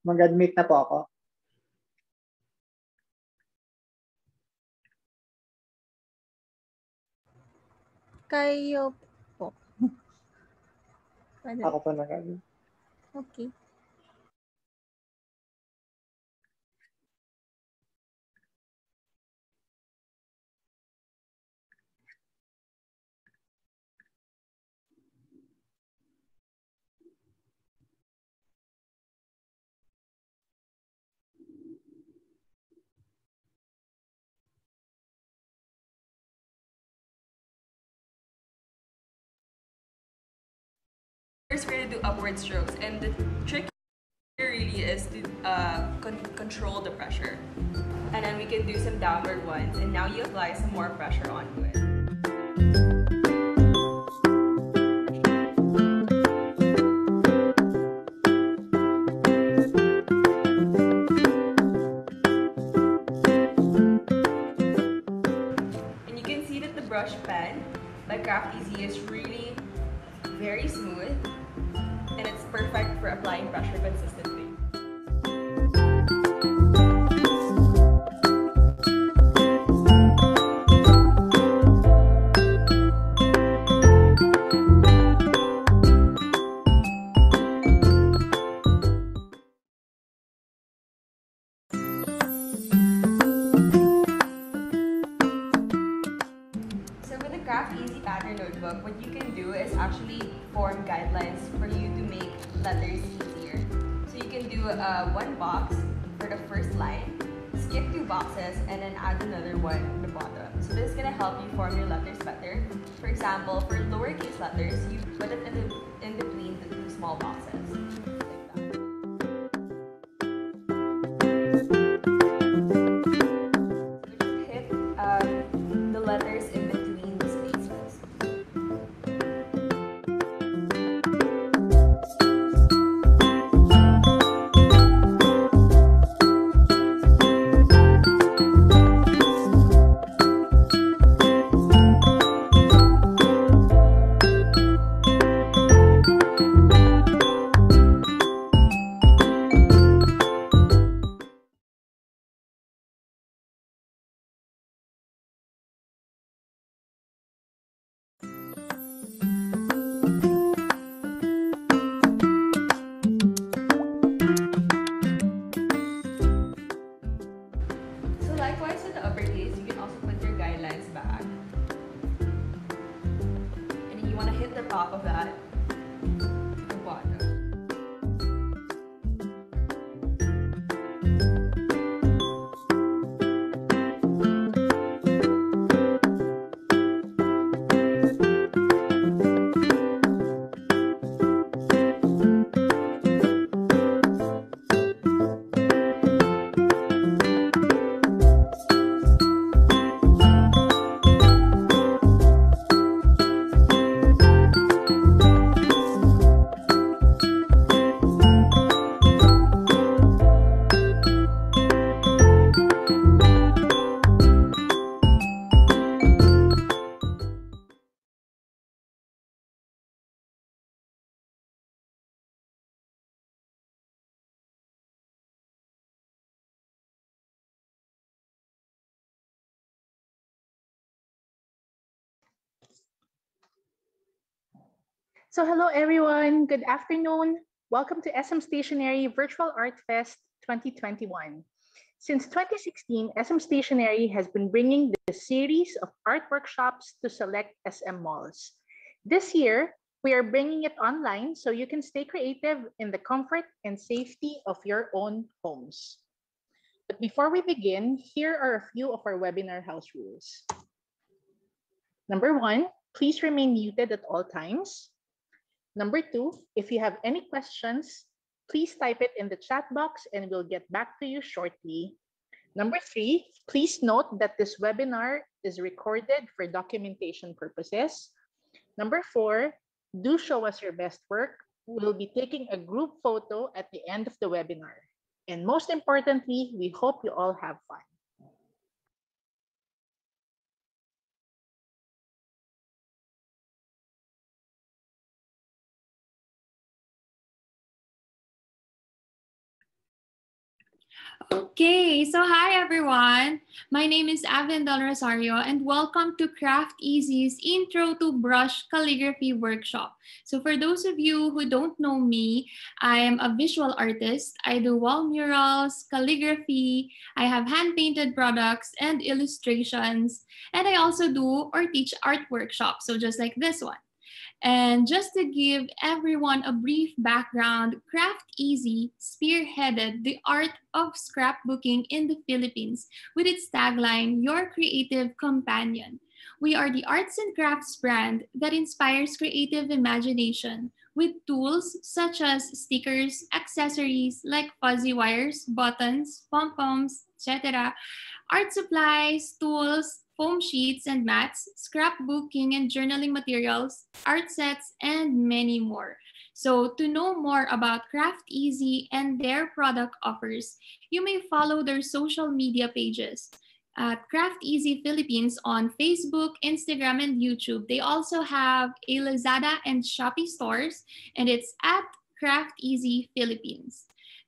Mag-admit na po ako. Kayo po. Ako po nag-admit. Okay. First, we're gonna do upward strokes, and the trick here really is to control the pressure. And then we can do some downward ones, and now you apply some more pressure onto it. And you can see that the brush pen by Craft Easy is really very smooth, and it's perfect for applying pressure consistently. So with the Craft Easy Pattern Notebook, what you can do is actually form guidelines for you to make letters easier. So you can do one box for the first line, skip 2 boxes, and then add another one at the bottom. So this is going to help you form your letters better. For example, for lowercase letters, you put it in between the 2 small boxes. Hit the letters in between the spaces. So likewise with the uppercase, you can also put your guidelines back. And then you want to hit the top of that, the bottom. So hello everyone, good afternoon. Welcome to SM Stationery Virtual Art Fest 2021. Since 2016, SM Stationery has been bringing this series of art workshops to select SM malls. This year, we are bringing it online so you can stay creative in the comfort and safety of your own homes. But before we begin, here are a few of our webinar house rules. Number 1, please remain muted at all times. Number 2, if you have any questions, please type it in the chat box and we'll get back to you shortly. Number 3, please note that this webinar is recorded for documentation purposes. Number 4, do show us your best work. We'll be taking a group photo at the end of the webinar. And most importantly, we hope you all have fun. Okay, so hi everyone. My name is Avin Del Rosario and welcome to Craft Easy's Intro to Brush Calligraphy Workshop. So for those of you who don't know me, I am a visual artist. I do wall murals, calligraphy, I have hand-painted products and illustrations, and I also do or teach art workshops, so just like this one. And just to give everyone a brief background, Craft Easy spearheaded the art of scrapbooking in the Philippines with its tagline, Your Creative Companion. We are the arts and crafts brand that inspires creative imagination with tools such as stickers, accessories like fuzzy wires, buttons, pom-poms, etc., art supplies, tools, foam sheets and mats, scrapbooking and journaling materials, art sets, and many more. So to know more about Craft Easy and their product offers, you may follow their social media pages at Craft Easy Philippines on Facebook, Instagram, and YouTube. They also have a Lazada and Shopee stores, and it's at Craft Easy Philippines.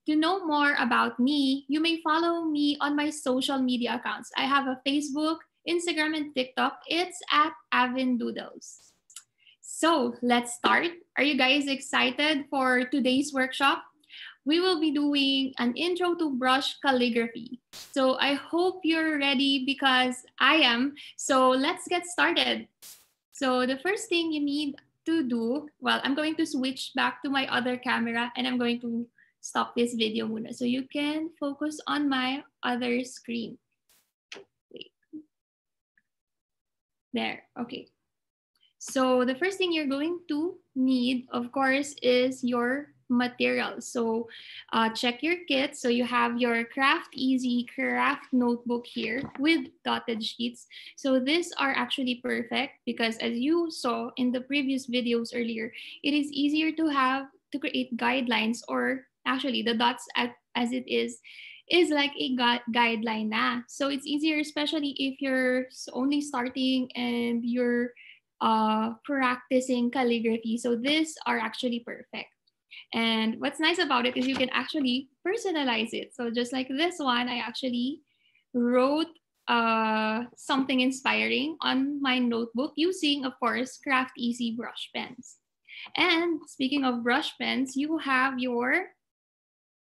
To know more about me, you may follow me on my social media accounts. I have a Facebook, Instagram, and TikTok. It's at Avindoodles. So let's start. Are you guys excited for today's workshop? We will be doing an intro to brush calligraphy. So I hope you're ready because I am. So let's get started. So the first thing you need to do, well, I'm going to switch back to my other camera and I'm going to stop this video muna so you can focus on my other screen. Wait. There, okay. So the first thing you're going to need, of course, is your materials. So check your kit. So you have your Craft Easy craft notebook here with dotted sheets. So these are actually perfect because as you saw in the previous videos earlier, it is easier to have to create guidelines, or actually the dots as it is like a guideline na. So it's easier, especially if you're only starting and you're practicing calligraphy. So these are actually perfect. And what's nice about it is you can actually personalize it. So just like this one, I actually wrote something inspiring on my notebook using, of course, Craft Easy brush pens. And speaking of brush pens, you have your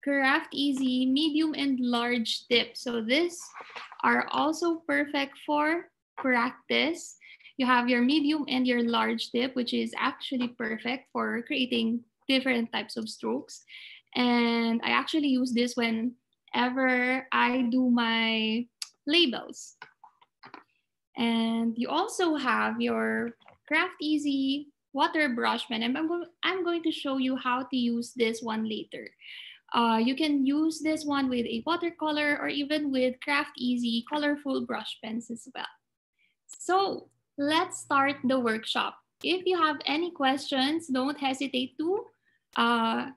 Craft Easy medium and large tips. So these are also perfect for practice. You have your medium and your large tip, which is actually perfect for creating different types of strokes. And I actually use this whenever I do my labels. And you also have your Craft Easy water brush pen. And I'm going to show you how to use this one later. You can use this one with a watercolor or even with Craft Easy colorful brush pens as well. So let's start the workshop. If you have any questions, don't hesitate to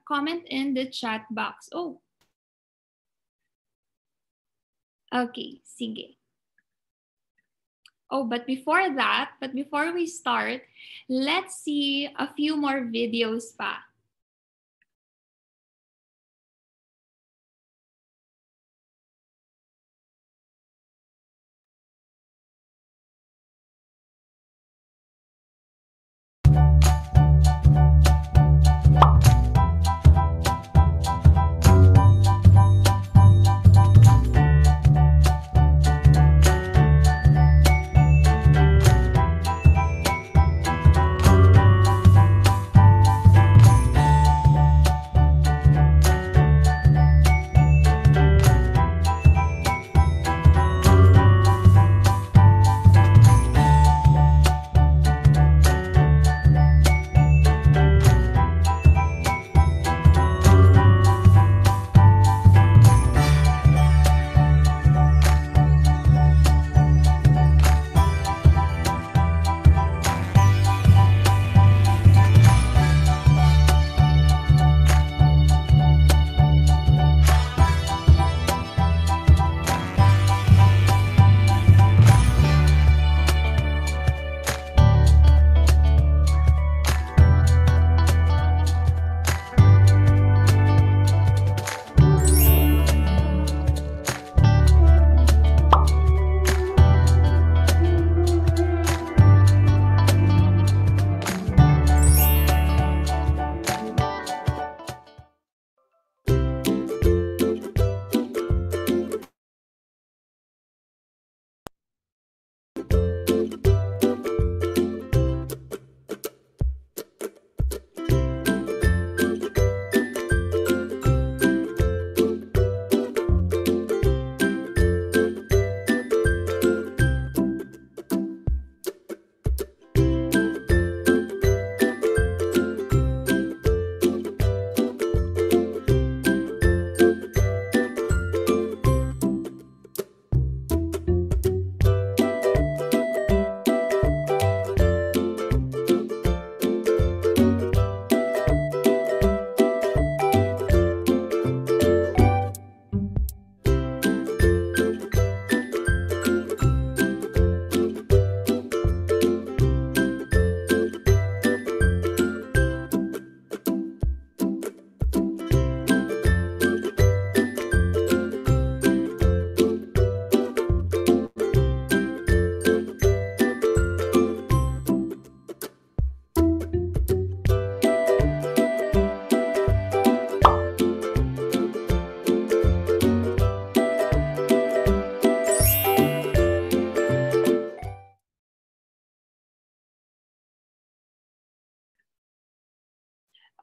comment in the chat box. Oh, okay, sige. Oh, but before we start, let's see a few more videos pa.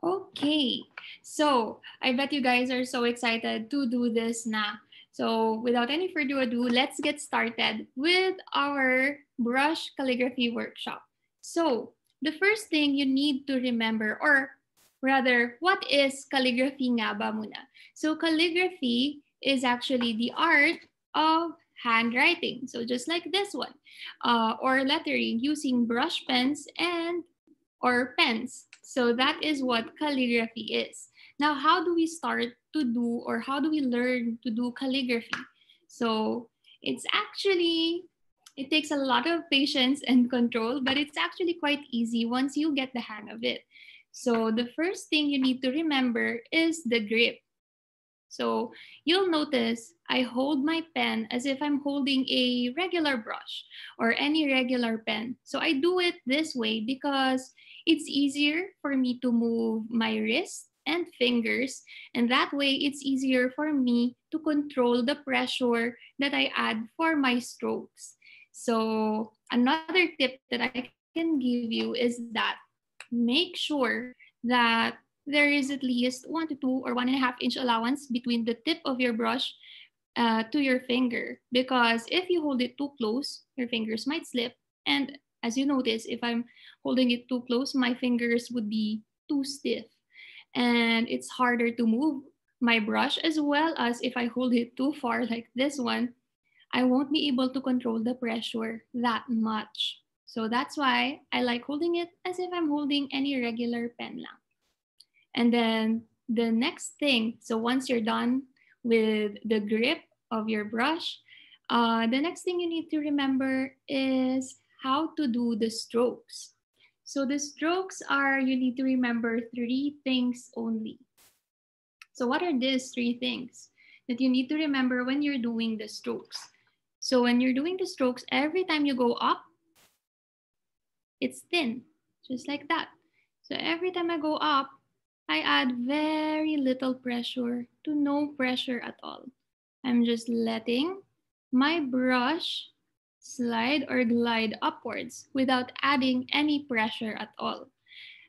Okay, so I bet you guys are so excited to do this na. So without any further ado, let's get started with our brush calligraphy workshop. So the first thing you need to remember, or rather, what is calligraphy nga ba muna? So calligraphy is actually the art of handwriting. So just like this one, or lettering using brush pens and or pens. So that is what calligraphy is. Now, how do we start to do or how do we learn to do calligraphy? So it's actually, it takes a lot of patience and control, but it's actually quite easy once you get the hang of it. So the first thing you need to remember is the grip. So you'll notice I hold my pen as if I'm holding a regular brush or any regular pen. So I do it this way because it's easier for me to move my wrist and fingers. And that way it's easier for me to control the pressure that I add for my strokes. So another tip that I can give you is that make sure that there is at least 1 to 2 or 1.5 inch allowance between the tip of your brush to your finger. Because if you hold it too close, your fingers might slip. And as you notice, if I'm holding it too close, my fingers would be too stiff. And it's harder to move my brush, as well as if I hold it too far like this one, I won't be able to control the pressure that much. So that's why I like holding it as if I'm holding any regular pen lang. And then the next thing, so once you're done with the grip of your brush, the next thing you need to remember is how to do the strokes. So the strokes are, you need to remember 3 things only. So what are these 3 things that you need to remember when you're doing the strokes? So when you're doing the strokes, every time you go up, it's thin, just like that. So every time I go up, I add very little pressure to no pressure at all. I'm just letting my brush slide or glide upwards without adding any pressure at all.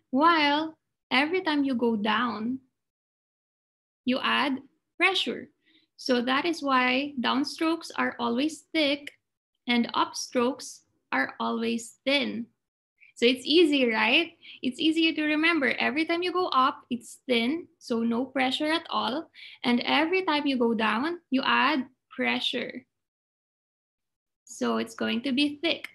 While every time you go down, you add pressure. So that is why downstrokes are always thick and upstrokes are always thin. So it's easy, right? It's easier to remember. Every time you go up, it's thin, so no pressure at all. And every time you go down, you add pressure. So it's going to be thick.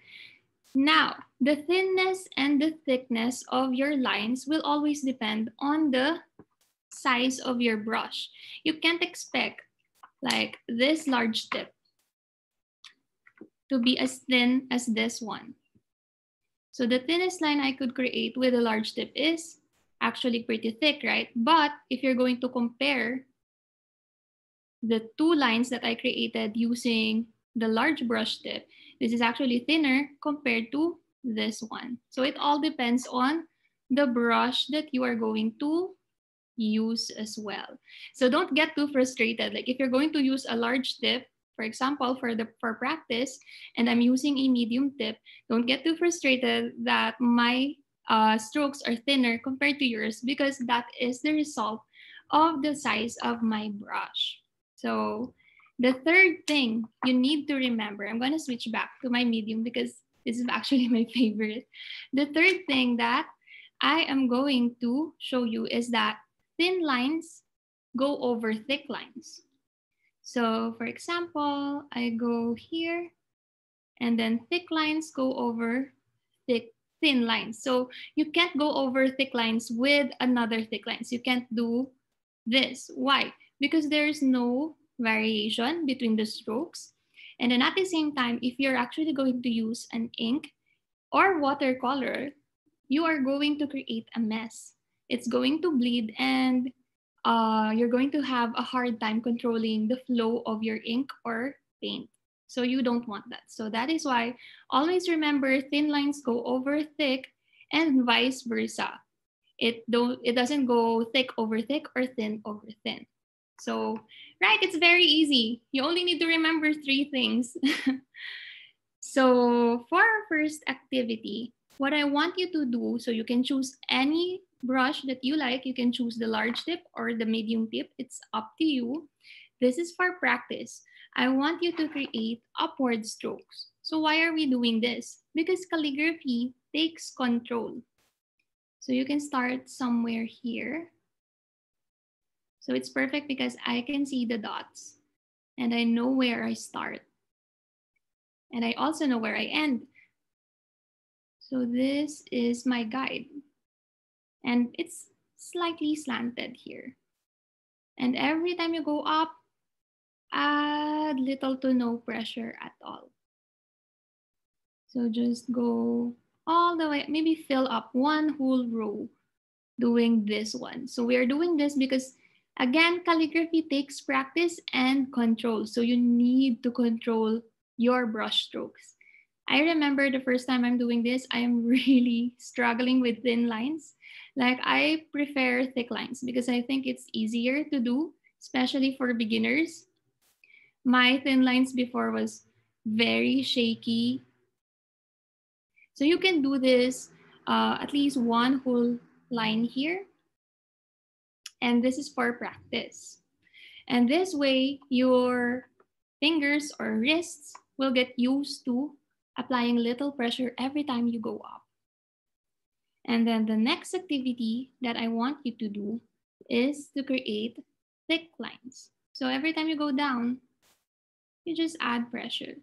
Now, the thinness and the thickness of your lines will always depend on the size of your brush. You can't expect like this large tip to be as thin as this one. So the thinnest line I could create with a large tip is actually pretty thick, right? But if you're going to compare the 2 lines that I created using the large brush tip, this is actually thinner compared to this one. So it all depends on the brush that you are going to use as well. So don't get too frustrated. Like if you're going to use a large tip, for example, for practice, and I'm using a medium tip, don't get too frustrated that my strokes are thinner compared to yours, because that is the result of the size of my brush. So the third thing you need to remember, I'm going to switch back to my medium because this is actually my favorite. The third thing that I am going to show you is that thin lines go over thick lines. So for example, I go here and then thick lines go over thin lines. So you can't go over thick lines with another thick lines. You can't do this. Why? Because there's no variation between the strokes. And then at the same time, if you're actually going to use an ink or watercolor, you are going to create a mess. It's going to bleed, and you're going to have a hard time controlling the flow of your ink or paint. So you don't want that. So that is why always remember thin lines go over thick and vice versa. It doesn't go thick over thick or thin over thin. So, right, it's very easy. You only need to remember 3 things. So for our first activity, what I want you to do, so you can choose any brush that you like. You can choose the large tip or the medium tip. It's up to you. This is for practice. I want you to create upward strokes. So why are we doing this? Because calligraphy takes control. So you can start somewhere here. So it's perfect because I can see the dots and I know where I start. And I also know where I end. So this is my guide. And it's slightly slanted here. And every time you go up, add little to no pressure at all. So just go all the way, maybe fill up one whole row doing this one. So we are doing this because, again, calligraphy takes practice and control. So you need to control your brush strokes. I remember the first time I'm doing this, I am really struggling with thin lines. Like I prefer thick lines because I think it's easier to do, especially for beginners. My thin lines before was very shaky. So you can do this at least one whole line here. And this is for practice. And this way, your fingers or wrists will get used to applying little pressure every time you go up. And then the next activity that I want you to do is to create thick lines. So every time you go down, you just add pressure.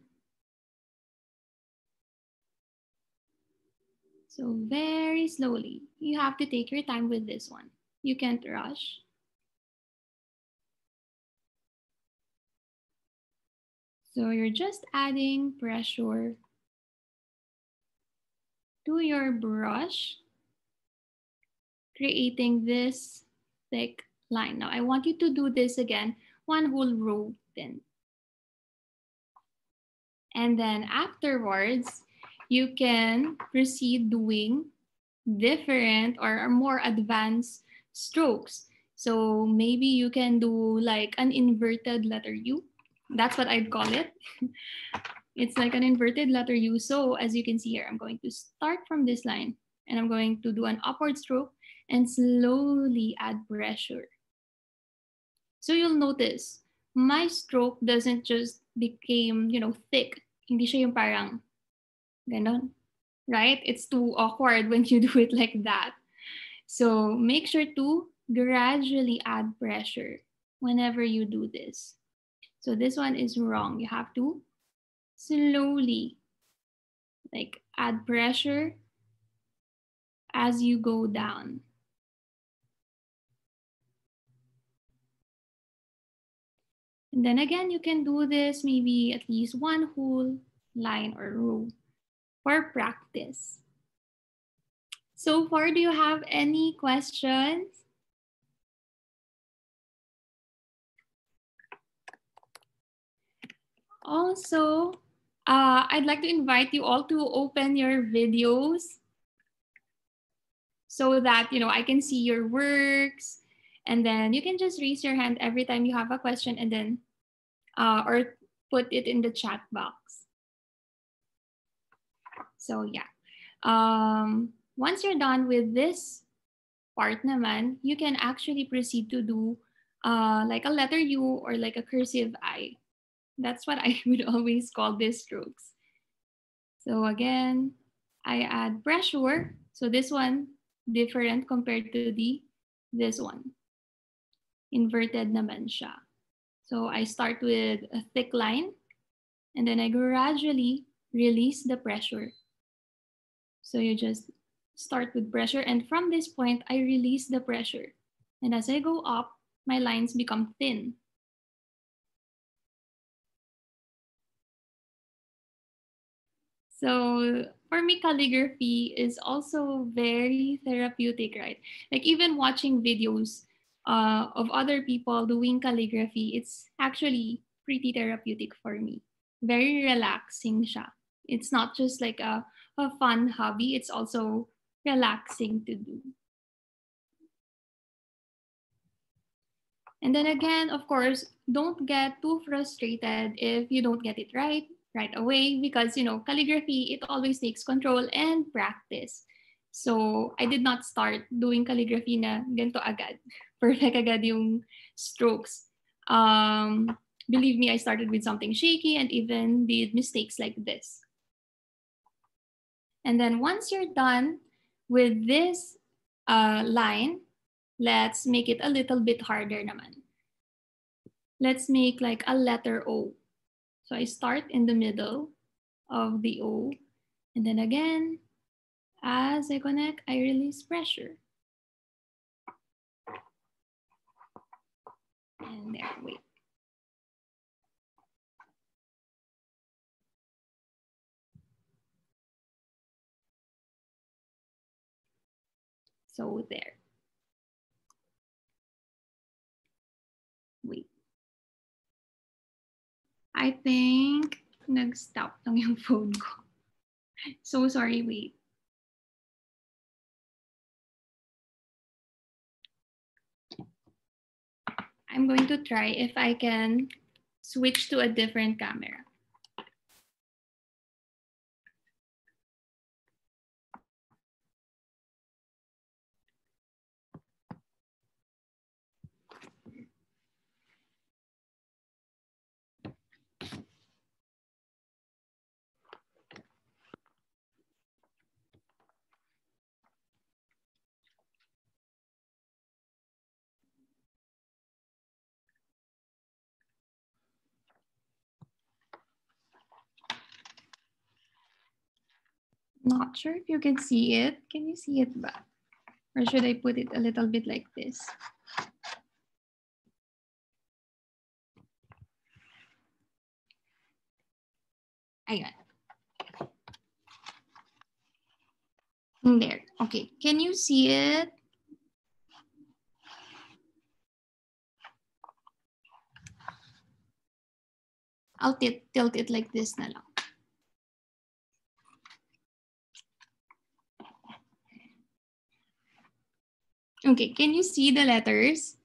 So very slowly, you have to take your time with this one. You can't rush. So you're just adding pressure to your brush, creating this thick line. Now I want you to do this again, one whole row thin. And then afterwards, you can proceed doing different or more advanced strokes. So maybe you can do like an inverted letter U. That's what I'd call it. It's like an inverted letter U. So as you can see here, I'm going to start from this line and I'm going to do an upward stroke and slowly add pressure. So you'll notice my stroke doesn't just became, thick. Hindi siya yung parang ganon, right? It's too awkward when you do it like that. So make sure to gradually add pressure whenever you do this. So this one is wrong. You have to slowly add pressure as you go down. And then again, you can do this maybe at least one whole line or row for practice. So far, do you have any questions? Also, I'd like to invite you all to open your videos so that, I can see your works. And then you can just raise your hand every time you have a question and then, or put it in the chat box. So yeah. Once you're done with this part naman, you can actually proceed to do like a letter U or like a cursive I. That's what I would always call these strokes. So again, I add pressure. So this one, different compared to this one. Inverted naman siya. So I start with a thick line and then I gradually release the pressure. So you just start with pressure and from this point, I release the pressure. And as I go up, my lines become thin. So for me, calligraphy is also very therapeutic, right? Like even watching videos of other people doing calligraphy, it's actually pretty therapeutic for me. Very relaxing siya. It's not just like a fun hobby, it's also relaxing to do. And then again, of course, don't get too frustrated if you don't get it right away because, calligraphy, it always takes control and practice. So I did not start doing calligraphy na ganito agad. Perfect agad yung strokes. Believe me, I started with something shaky and even did mistakes like this. And then once you're done with this line, let's make it a little bit harder naman. Let's make like a letter O. So I start in the middle of the O, and then again, as I connect, I release pressure. And there, wait. So there. Wait. I think nag-stop lang yung phone ko. So sorry, wait. I'm going to try if I can switch to a different camera. Not sure if you can see it. Can you see it ba? Or should I put it a little bit like this? Ayan. There. Okay. Can you see it? I'll tilt it like this na lang. Okay, can you see the letters?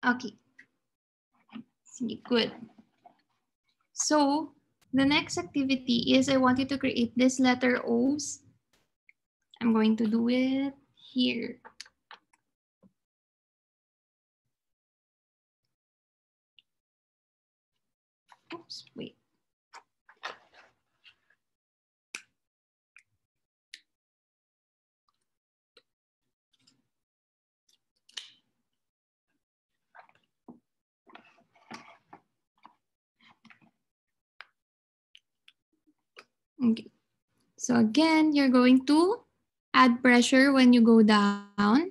Okay. See, good. So the next activity is I want you to create this letter O's. I'm going to do it here. Oops, wait. Okay. So again, you're going to add pressure when you go down,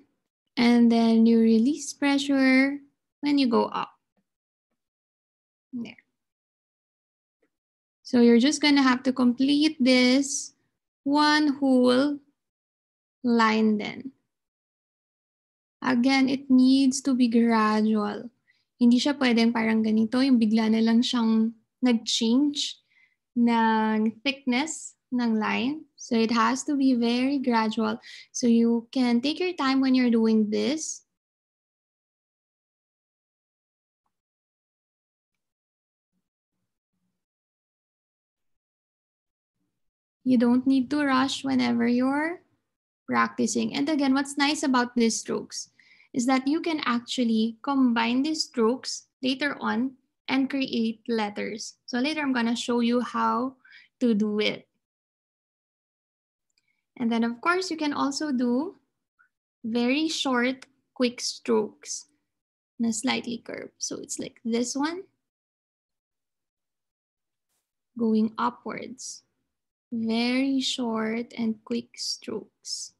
and then you release pressure when you go up. There. So you're just going to have to complete this one whole line then. Again, it needs to be gradual. Hindi siya pwedeng parang ganito, yung bigla na lang siyang nag-change ng thickness ng line. So it has to be very gradual. So you can take your time when you're doing this. You don't need to rush whenever you're practicing. And again, what's nice about these strokes is that you can actually combine these strokes later on and create letters. So later I'm going to show you how to do it. And then of course you can also do very short, quick strokes na slightly curved. So it's like this one going upwards. Very short and quick strokes.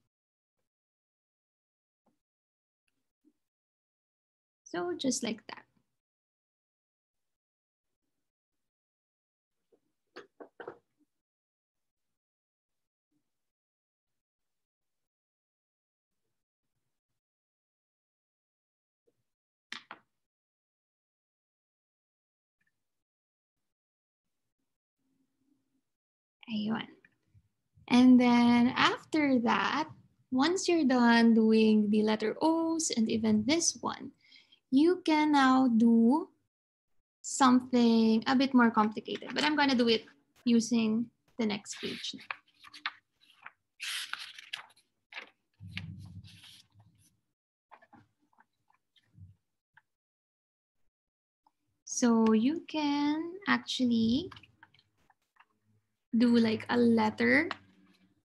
So just like that. Ayun. And then after that, once you're done doing the letter O's and even this one, you can now do something a bit more complicated, but I'm gonna do it using the next page. So you can actually do like a letter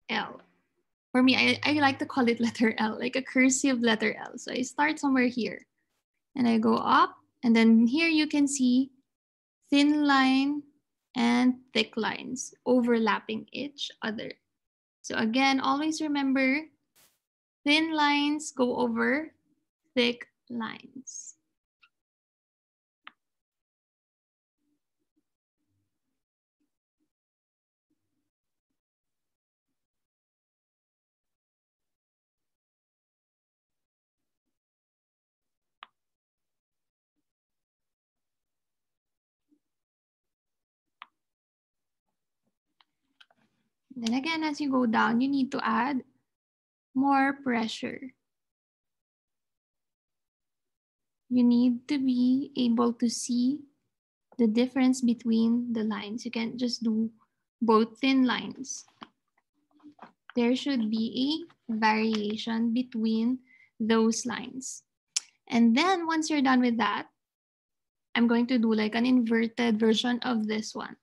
L. For me, I like to call it letter L, like a cursive letter L. So I start somewhere here and I go up, and then here you can see thin line and thick lines overlapping each other. So again, always remember, thin lines go over thick lines. Then again, as you go down, you need to add more pressure. You need to be able to see the difference between the lines. You can't just do both thin lines. There should be a variation between those lines. And then once you're done with that, I'm going to do like an inverted version of this one.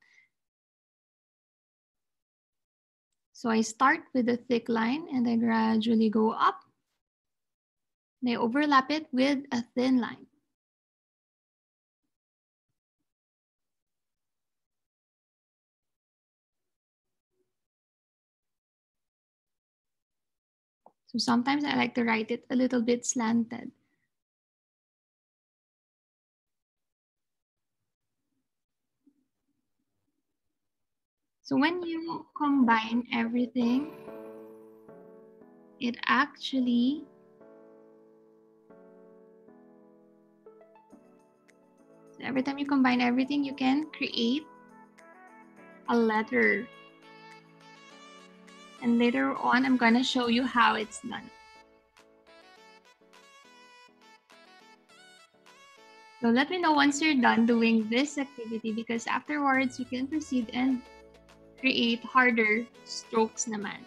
So I start with a thick line and I gradually go up. And I overlap it with a thin line. So sometimes I like to write it a little bit slanted. So when you combine everything, it actually every time you combine everything, you can create a letter. And later on, I'm gonna show you how it's done. So let me know once you're done doing this activity, because afterwards you can proceed and create harder strokes naman.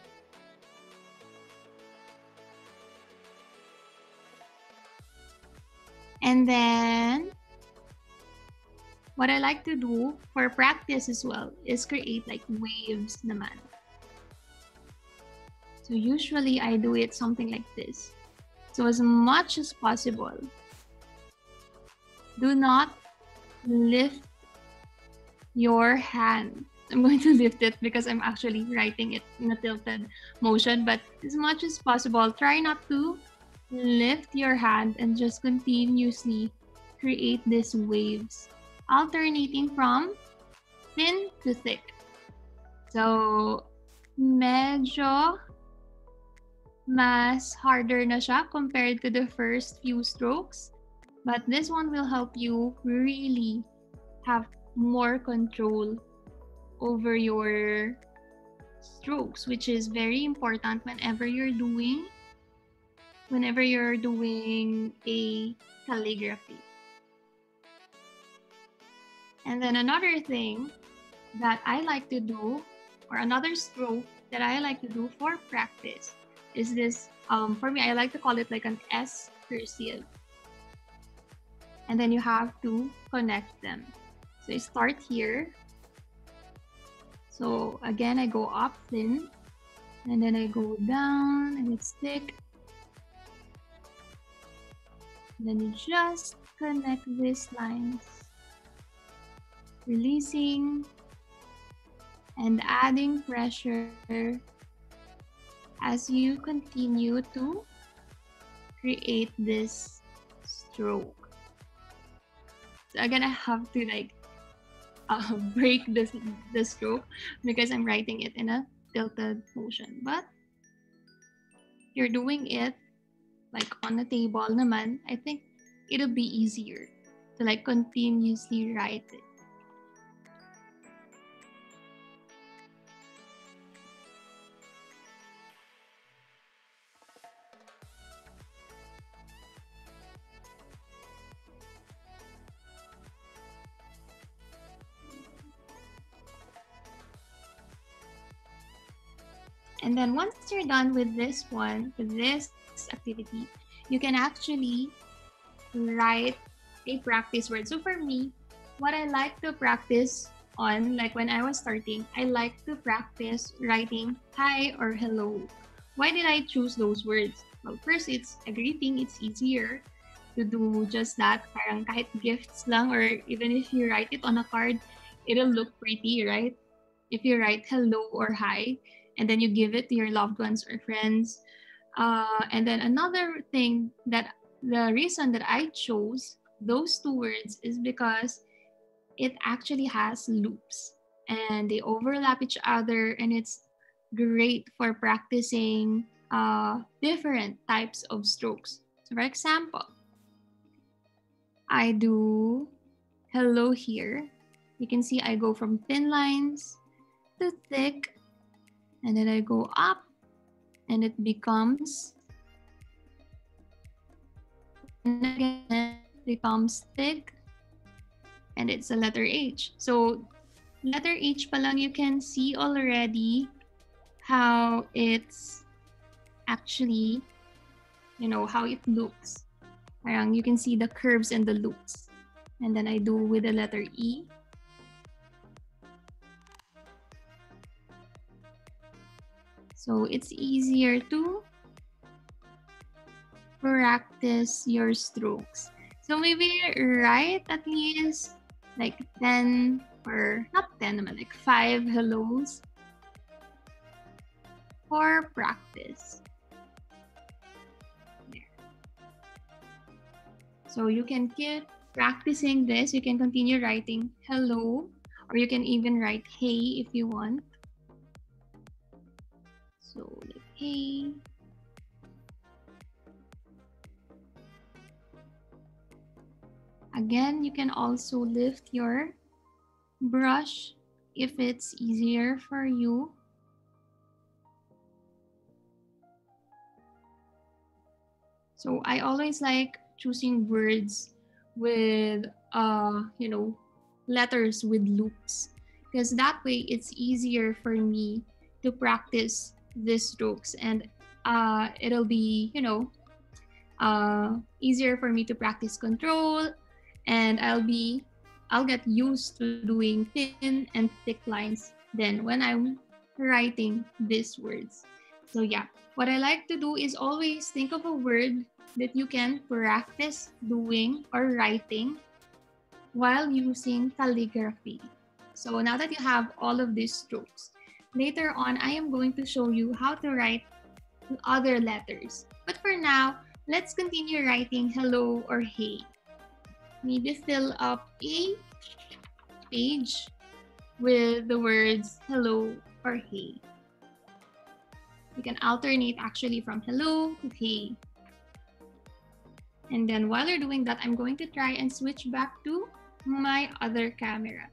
And then what I like to do for practice as well is create like waves naman. So usually I do it something like this. So as much as possible, do not lift your hand. I'm going to lift it because I'm actually writing it in a tilted motion, but as much as possible, try not to lift your hand and just continuously create these waves, alternating from thin to thick. So medyo mas harder na siya compared to the first few strokes, but this one will help you really have more control over your strokes, which is very important whenever you're doing a calligraphy. And then another thing that I like to do, or another stroke that I like to do for practice, is this. For me, I like to call it like an S cursive. And then you have to connect them. So I start here. So again, I go up thin, and then I go down and it's thick. And then you just connect these lines, releasing and adding pressure as you continue to create this stroke. So again, I have to like break the stroke because I'm writing it in a tilted motion. But if you're doing it like on a table naman, I think it'll be easier to like continuously write it. And then once you're done with this one, with this activity, you can actually write a practice word. So for me, what I like to practice on, like when I was starting, I like to practice writing hi or hello. Why did I choose those words? Well, first, it's a greeting. It's easier to do just that. Parang kahit gifts lang, or even if you write it on a card, it'll look pretty, right? If you write hello or hi, and then you give it to your loved ones or friends. And then another thing, that the reason that I chose those two words is because it actually has loops and they overlap each other, and it's great for practicing different types of strokes. So for example, I do hello here. You can see I go from thin lines to thick, and then I go up and it becomes, and again it becomes thick, and it's a letter H. So letter H pa lang, you can see already how it's actually, how it looks. Parang you can see the curves and the loops. And then I do with the letter E. So it's easier to practice your strokes. So maybe write at least like 10, or not 10 naman, like 5 hellos for practice. There. So you can keep practicing this. You can continue writing hello, or you can even write hey if you want. So like hey. Again, you can also lift your brush if it's easier for you. So I always like choosing words with letters with loops, because that way it's easier for me to practice these strokes, and it'll be easier for me to practice control, and I'll get used to doing thin and thick lines then when I'm writing these words. So yeah, what I like to do is always think of a word that you can practice doing or writing while using calligraphy. So now that you have all of these strokes, later on I am going to show you how to write other letters. But for now, let's continue writing hello or hey. Maybe fill up a page with the words hello or hey. You can alternate actually from hello to hey. And then while you're doing that, I'm going to try and switch back to my other camera.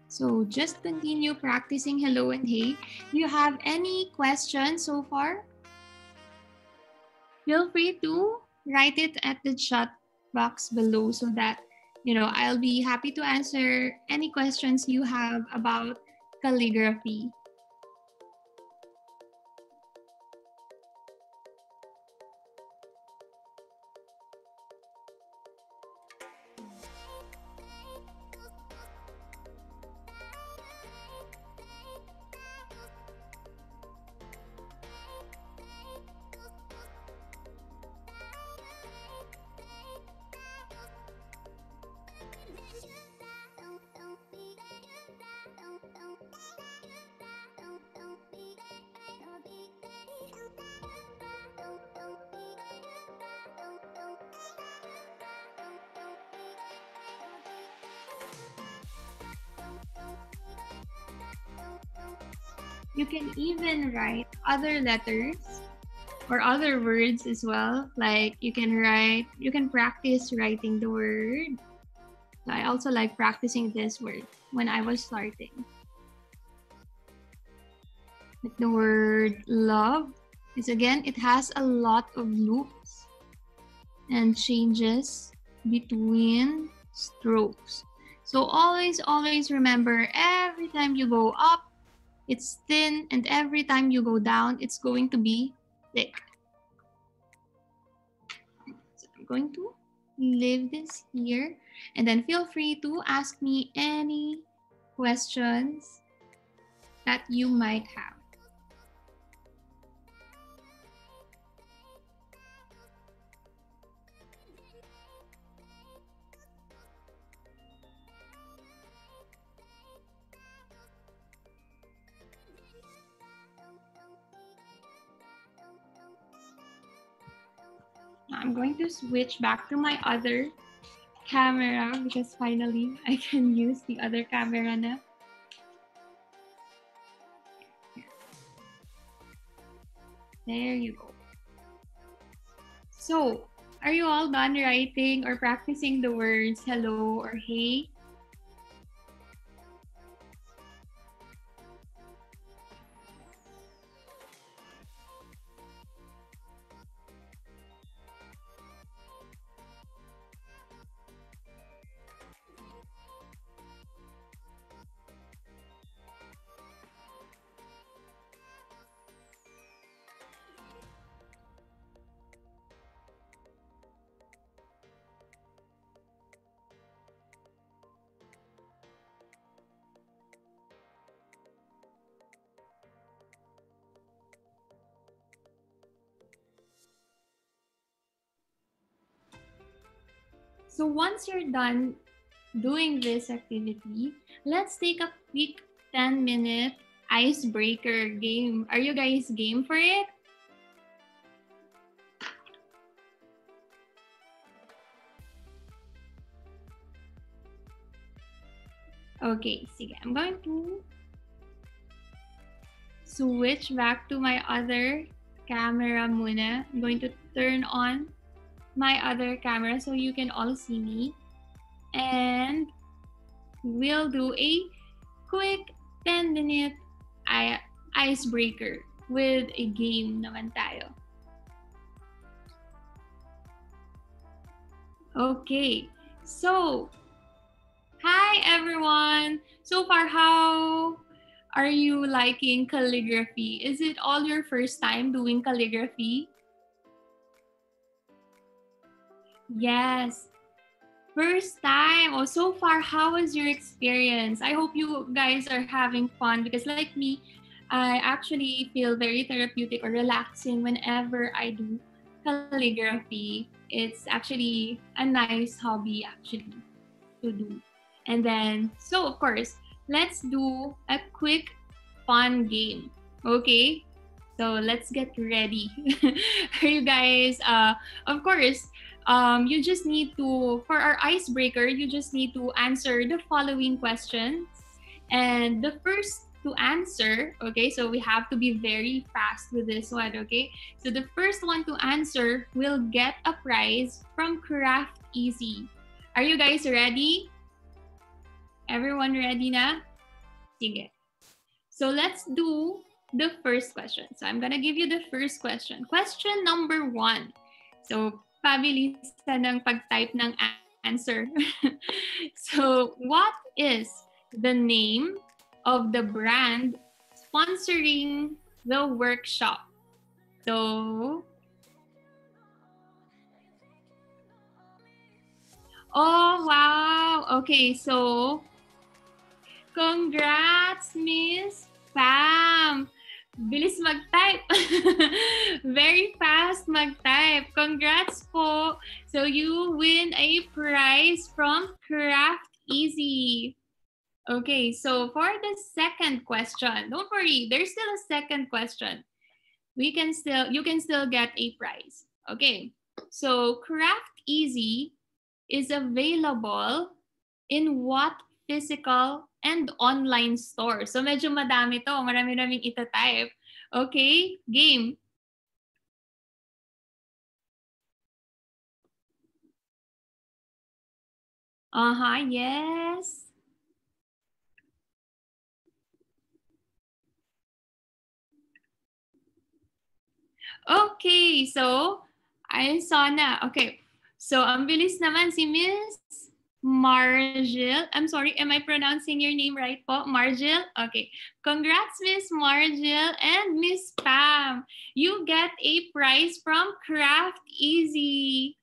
So just continue practicing hello and hey. Do you have any questions so far? Feel free to write it at the chat box below so that, I'll be happy to answer any questions you have about calligraphy. You can even write other letters or other words as well. Like you can practice writing the word. So I also like practicing this word when I was starting. Like the word love is, again, it has a lot of loops and changes between strokes. So always remember, every time you go up, it's thin, and every time you go down, it's going to be thick. So I'm going to leave this here, and then feel free to ask me any questions that you might have. I'm going to switch back to my other camera because finally I can use the other camera now. There you go. So, are you all done writing or practicing the words hello or hey? So once you're done doing this activity, let's take a quick 10-minute icebreaker game. Are you guys game for it? Okay, sige. I'm going to switch back to my other camera muna. I'm going to turn on my other camera so you can all see me. And we'll do a quick 10-minute icebreaker with a game naman tayo. Okay, so hi everyone. So far, how are you liking calligraphy? Is it all your first time doing calligraphy? Yes. First time. Oh, so far, how was your experience? I hope you guys are having fun because like me, I actually feel very therapeutic or relaxing whenever I do calligraphy. It's actually a nice hobby actually to do. And then, so of course, let's do a quick fun game. Okay? So let's get ready. Are you guys, of course, you just need to, for our icebreaker, you just need to answer the following questions. And the first to answer, okay, so we have to be very fast with this one, okay? So the first one to answer will get a prize from Craft Easy. Are you guys ready? Everyone ready na? Sige. So let's do the first question. So I'm gonna give you the first question. Question number 1. So pabilisan ng pag-type ng answer. So what is the name of the brand sponsoring the workshop? So, oh wow. Okay, so congrats, Miss Pam! Bilis mag-type. Very fast mag-type. Congrats po. So you win a prize from Craft Easy. Okay, so for the second question, don't worry, there's still a second question. You can still get a prize. Okay, so Craft Easy is available in what physical and online store? So medyo madami to. Marami-raming ita-type. Okay? Game. Yes. Okay, so I saw na. Okay. So ang bilis naman si Miss Margil. I'm sorry, am I pronouncing your name right po? Margil? Okay. Congrats, Miss Margil and Miss Pam. You get a prize from Craft Easy.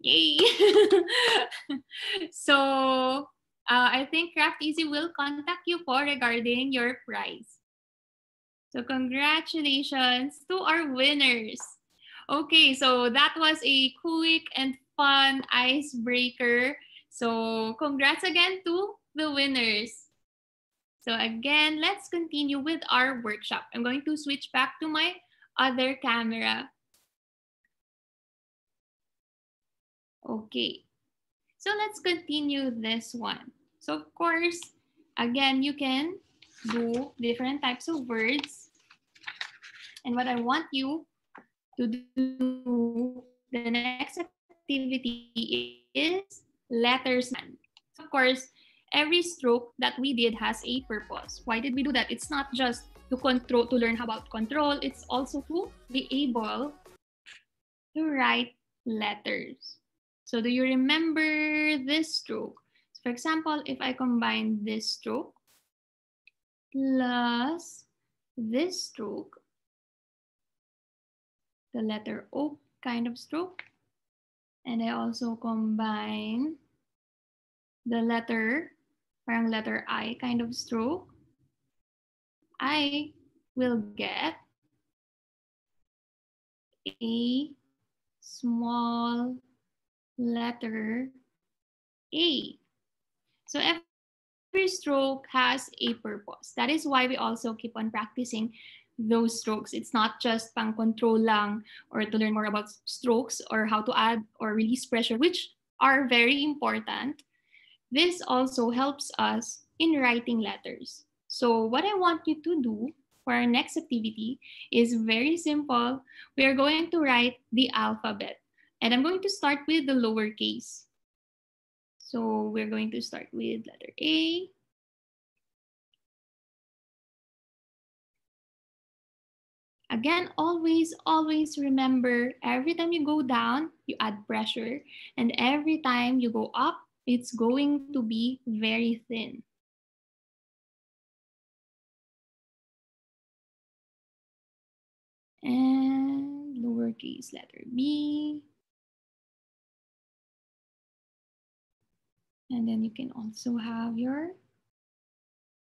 Yay! So, I think Craft Easy will contact you po regarding your prize. So congratulations to our winners. Okay, so that was a quick and fun icebreaker. So congrats again to the winners. So again, let's continue with our workshop. I'm going to switch back to my other camera. Okay, so let's continue this one. So of course, again, you can do different types of words. And what I want you to do, the next activity is letters. So of course, every stroke that we did has a purpose. Why did we do that? It's not just to learn about control, it's also to be able to write letters. So do you remember this stroke? So for example, if I combine this stroke plus this stroke, the letter O kind of stroke, and I also combine the parang letter I kind of stroke, I will get a small letter A. So every stroke has a purpose. That is why we also keep on practicing those strokes. It's not just pang control lang or to learn more about strokes or how to add or release pressure, which are very important. This also helps us in writing letters. So what I want you to do for our next activity is very simple. We are going to write the alphabet. And I'm going to start with the lowercase. So we're going to start with letter A. Again, always remember, every time you go down, you add pressure. And every time you go up, it's going to be very thin. And lowercase letter B. And then you can also have your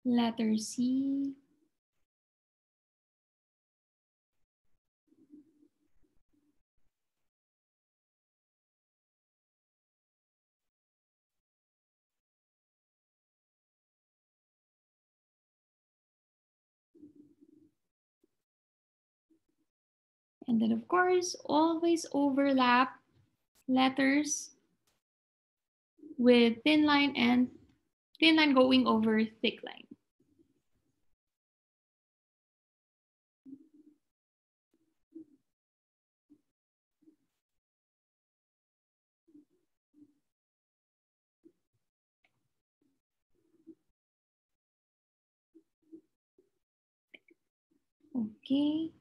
letter C. And then of course, always overlap letters with thin line and thin line going over thick line. Okay.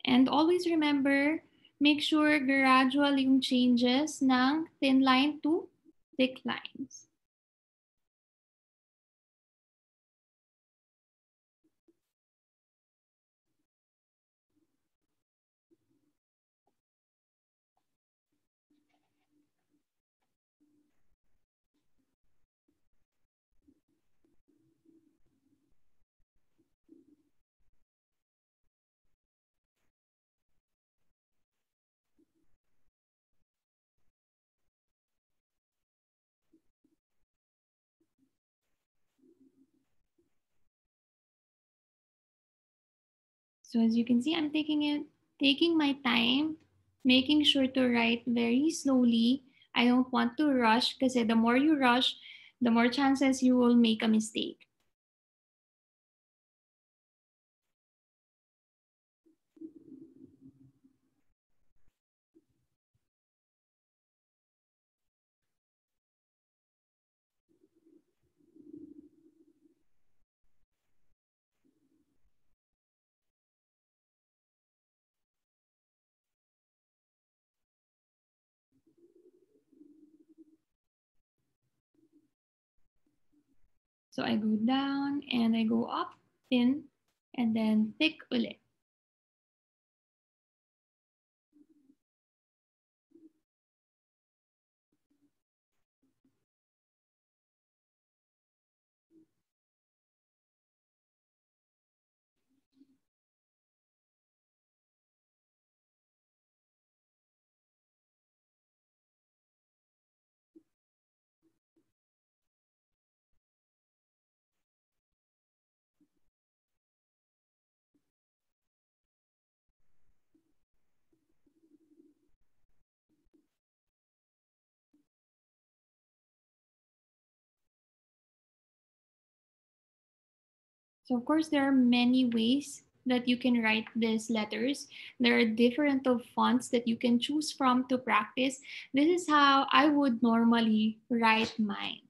And always remember, make sure gradual yung changes ng thin line to thick lines. So as you can see, I'm taking my time, making sure to write very slowly. I don't want to rush because the more you rush, the more chances you will make a mistake. So I go down and I go up, thin, and then thick ulit. So of course, there are many ways that you can write these letters. There are different of fonts that you can choose from to practice. This is how I would normally write mine.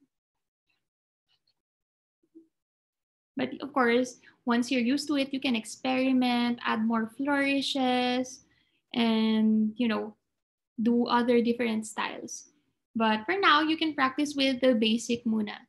But of course, once you're used to it, you can experiment, add more flourishes, and do other different styles. But for now, you can practice with the basic muna.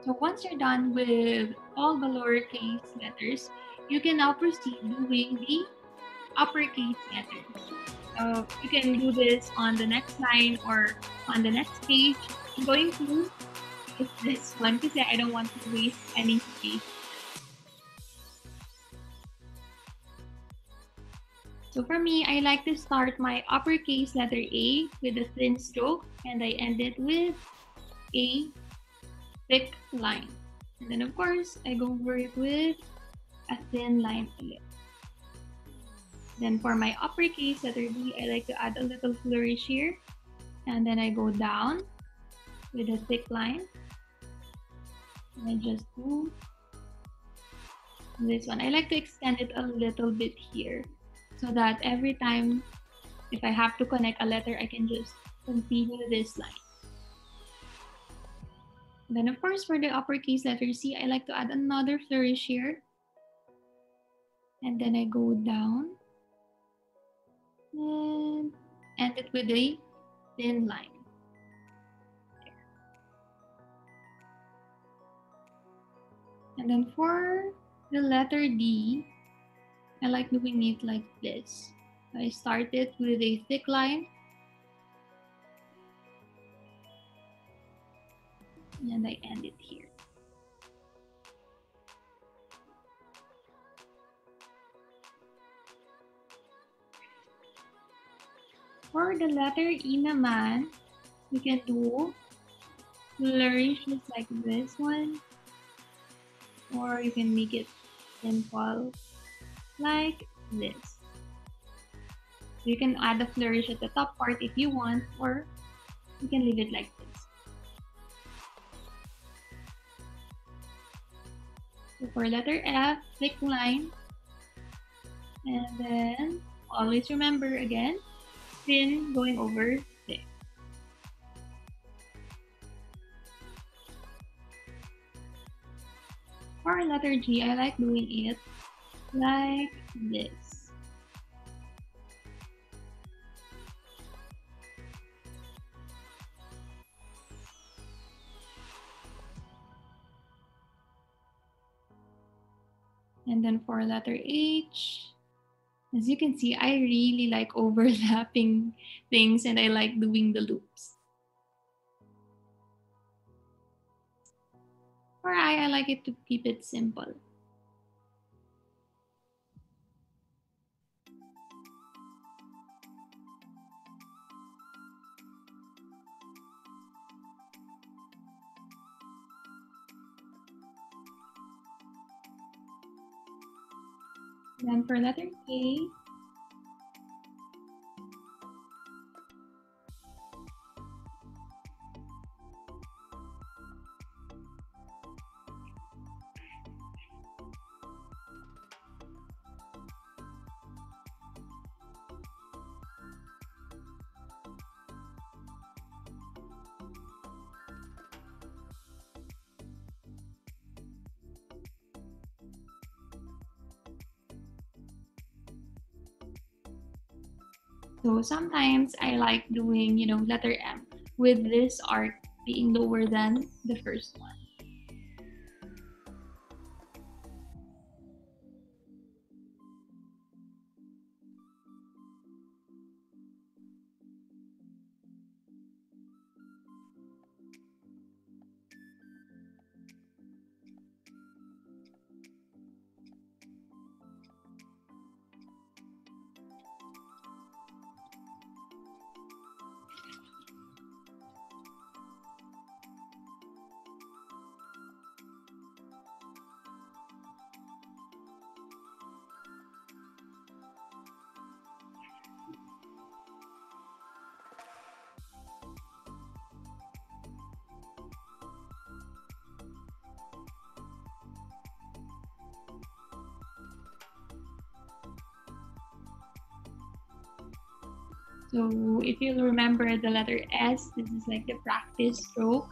So once you're done with all the lowercase letters, you can now proceed doing the uppercase letters. You can do this on the next line or on the next page. I'm going to use this one because I don't want to waste any space. So for me, I like to start my uppercase letter A with a thin stroke and I end it with a thick line. And then of course, I go over it with a thin line ulit. Then for my uppercase letter B, I like to add a little flourish here. And then I go down with a thick line. And I just do this one. I like to extend it a little bit here so that every time if I have to connect a letter, I can just continue this line. Then of course, for the uppercase letter C, I like to add another flourish here. And then I go down and end it with a thin line. There. And then for the letter D, I like doing it like this. I start it with a thick line. And I end it here. For the letter E naman, you can do flourishes like this one. Or you can make it simple like this. So you can add a flourish at the top part if you want, or you can leave it like this. So for letter F, thick line. And then always remember again, thin going over thick. For letter G, I like doing it like this. And then for letter H, as you can see, I really like overlapping things and I like doing the loops. For I like it to keep it simple. Then for letter K, so sometimes I like doing, letter M with this art being lower than the first one. So if you'll remember the letter S, this is like the practice stroke.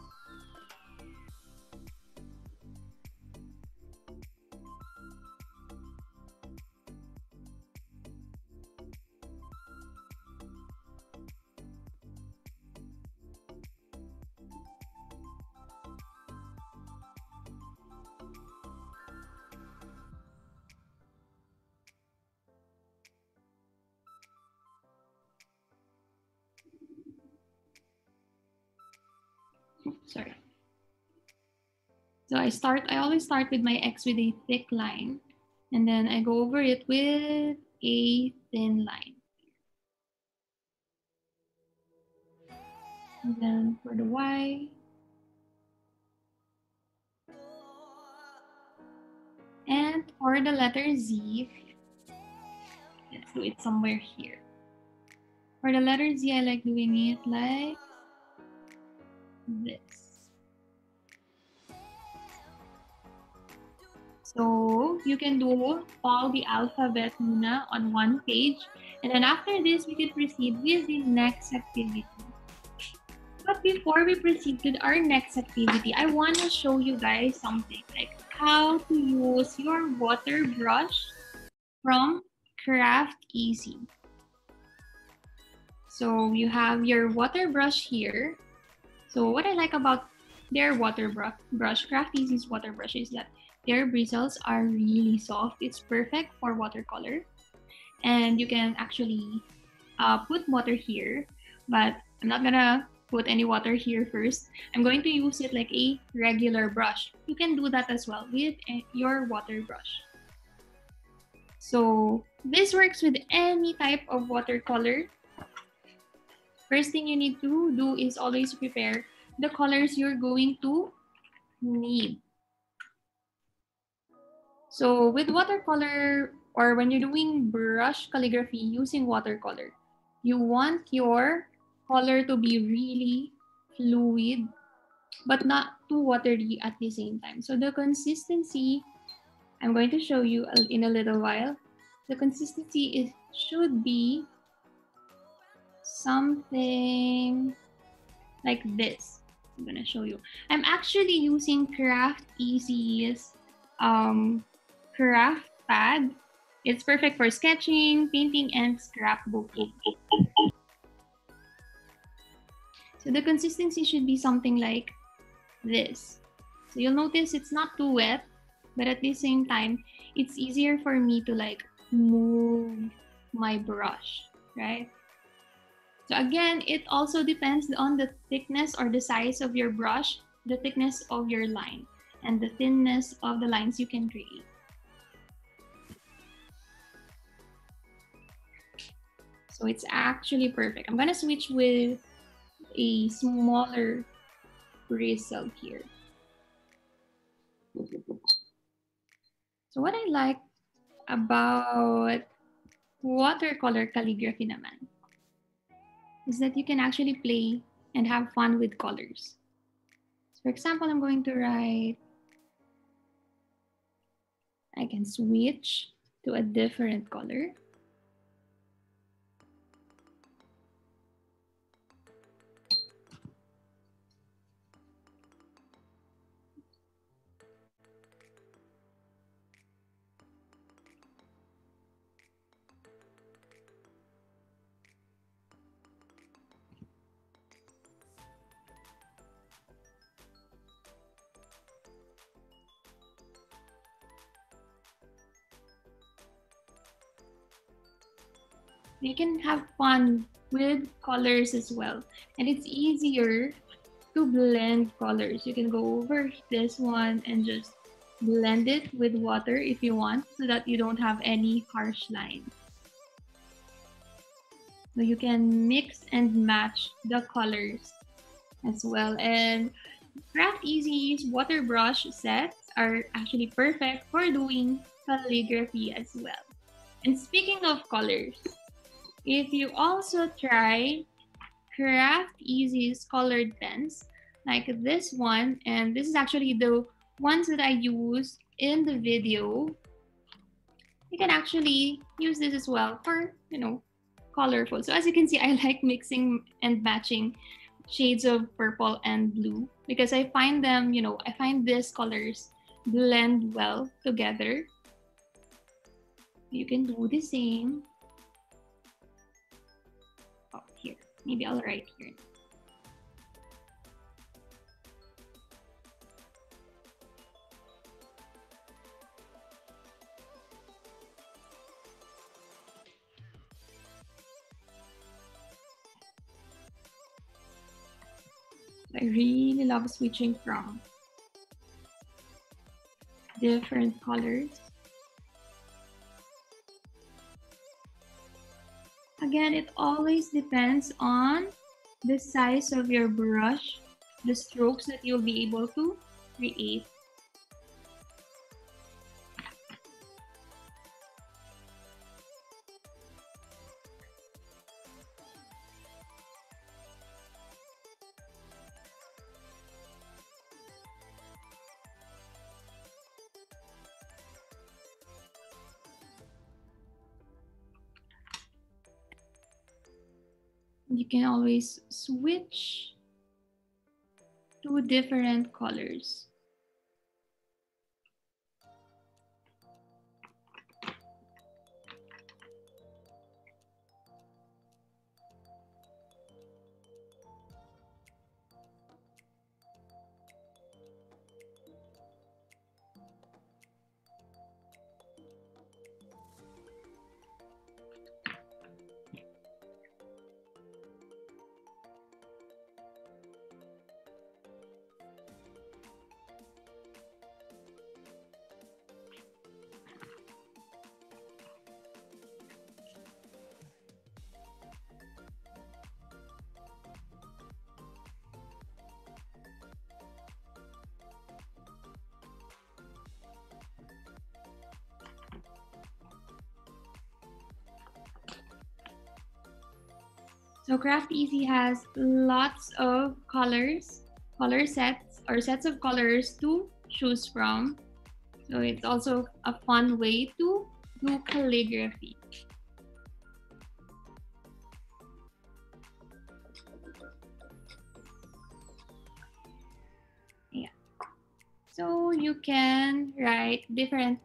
Sorry. So I always start with my X with a thick line, and then I go over it with a thin line. And then for the Y, and for the letter Z, let's do it somewhere here. For the letter Z, I like doing it like this. So you can do all the alphabet muna on one page, and then after this, we can proceed with the next activity. But before we proceed with our next activity, I want to show you guys something, like how to use your water brush from Craft Easy. So you have your water brush here. So what I like about their water brush, Craft Easy's water brush, is that their bristles are really soft. It's perfect for watercolor. And you can actually put water here, but I'm not gonna put any water here first. I'm going to use it like a regular brush. You can do that as well with your water brush. So this works with any type of watercolor. First thing you need to do is always prepare the colors you're going to need. So with watercolor, or when you're doing brush calligraphy using watercolor, you want your color to be really fluid, but not too watery at the same time. So the consistency, I'm going to show you in a little while. The consistency should be something like this. I'm gonna show you. I'm actually using Craft Easy's craft pad. It's perfect for sketching, painting, and scrapbooking. So the consistency should be something like this. So you'll notice it's not too wet, but at the same time, it's easier for me to like move my brush, right? So again, it also depends on the thickness or the size of your brush, the thickness of your line, and the thinness of the lines you can create. So it's actually perfect. I'm gonna switch with a smaller bristle here. So what I like about watercolor calligraphy naman is that you can actually play and have fun with colors. So for example, I'm going to write, I can switch to a different color. You can have fun with colors as well. And it's easier to blend colors. You can go over this one and just blend it with water if you want so that you don't have any harsh lines. So you can mix and match the colors as well. And Craft Easy's water brush sets are actually perfect for doing calligraphy as well. And speaking of colors, if you also try Craft Easy's colored pens, like this one, and this is actually the ones that I use in the video, you can actually use this as well for, colorful. So as you can see, I like mixing and matching shades of purple and blue because I find them, I find these colors blend well together. You can do the same. Here, maybe I'll write here. I really love switching from different colors. Again, it always depends on the size of your brush, the strokes that you'll be able to create. You can always switch to different colors. So Craft Easy has lots of colors, color sets or sets of colors to choose from. So it's also a fun way to do calligraphy. Yeah. So you can write different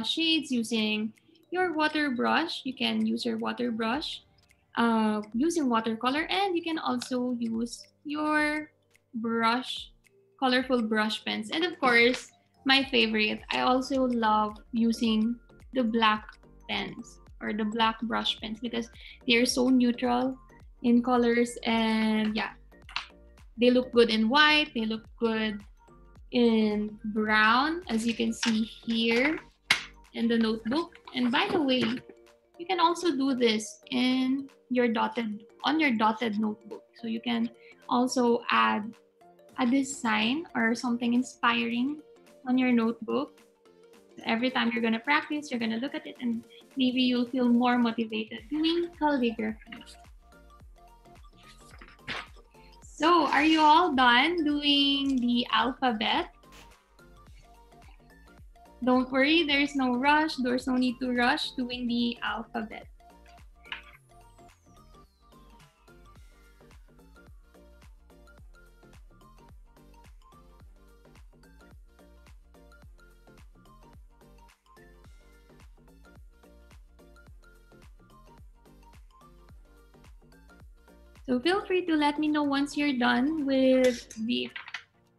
shades using your water brush. You can use your water brush using watercolor, and you can also use your brush, colorful brush pens. And of course, my favorite, I also love using the black pens or the black brush pens because they're so neutral in colors, and yeah, they look good in white, they look good in brown, as you can see here in the notebook. And by the way, you can also do this in your dotted notebook. So you can also add a design or something inspiring on your notebook every time you're gonna practice, you're gonna look at it and maybe you'll feel more motivated doing calligraphy. So are you all done doing the alphabet? Don't worry, there's no rush. There's no need to rush doing the alphabet. So feel free to let me know once you're done with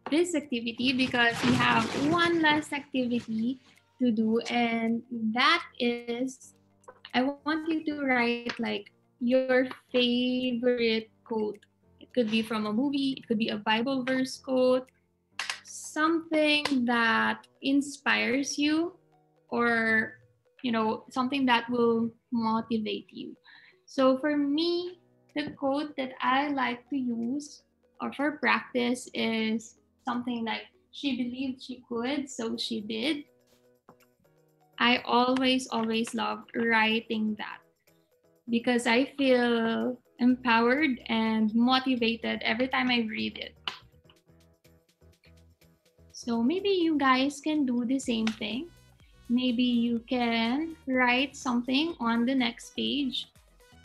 this activity, because we have one last activity to do, and that is I want you to write like your favorite quote. It could be from a movie, it could be a Bible verse quote, something that inspires you, or something that will motivate you. So for me, the quote that I like to use or for practice is something like, "She believed she could, so she did." I always love writing that because I feel empowered and motivated every time I read it. So maybe you guys can do the same thing. Maybe you can write something on the next page,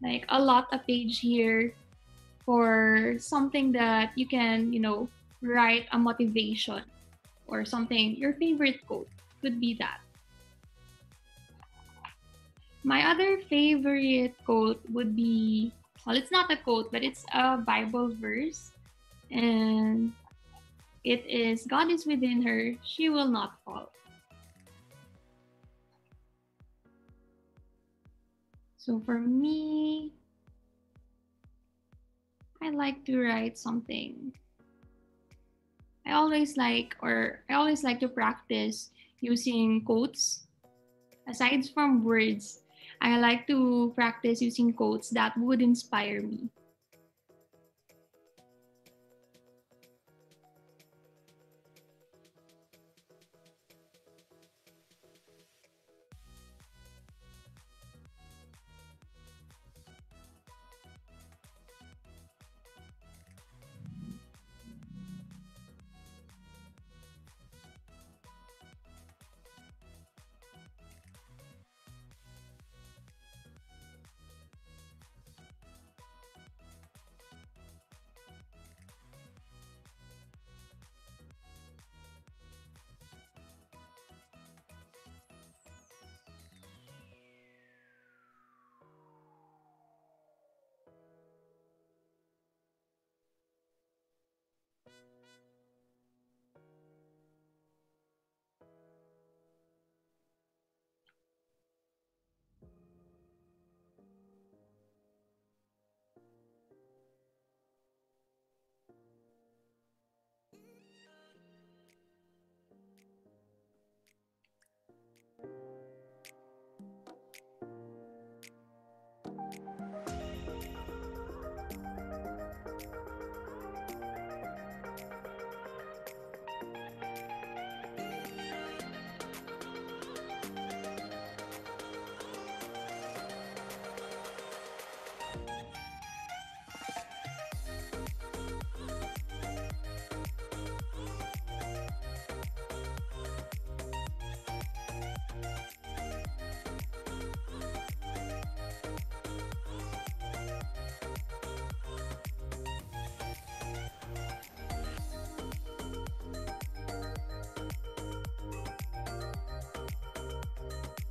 like a lot of page here for something that you can, write a motivation or something, your favorite quote could be that. My other favorite quote would be, well, it's not a quote, but it's a Bible verse. And it is, "God is within her, she will not fall." So for me, I like to write something. I always like to practice using quotes. Aside from words, I like to practice using quotes that would inspire me.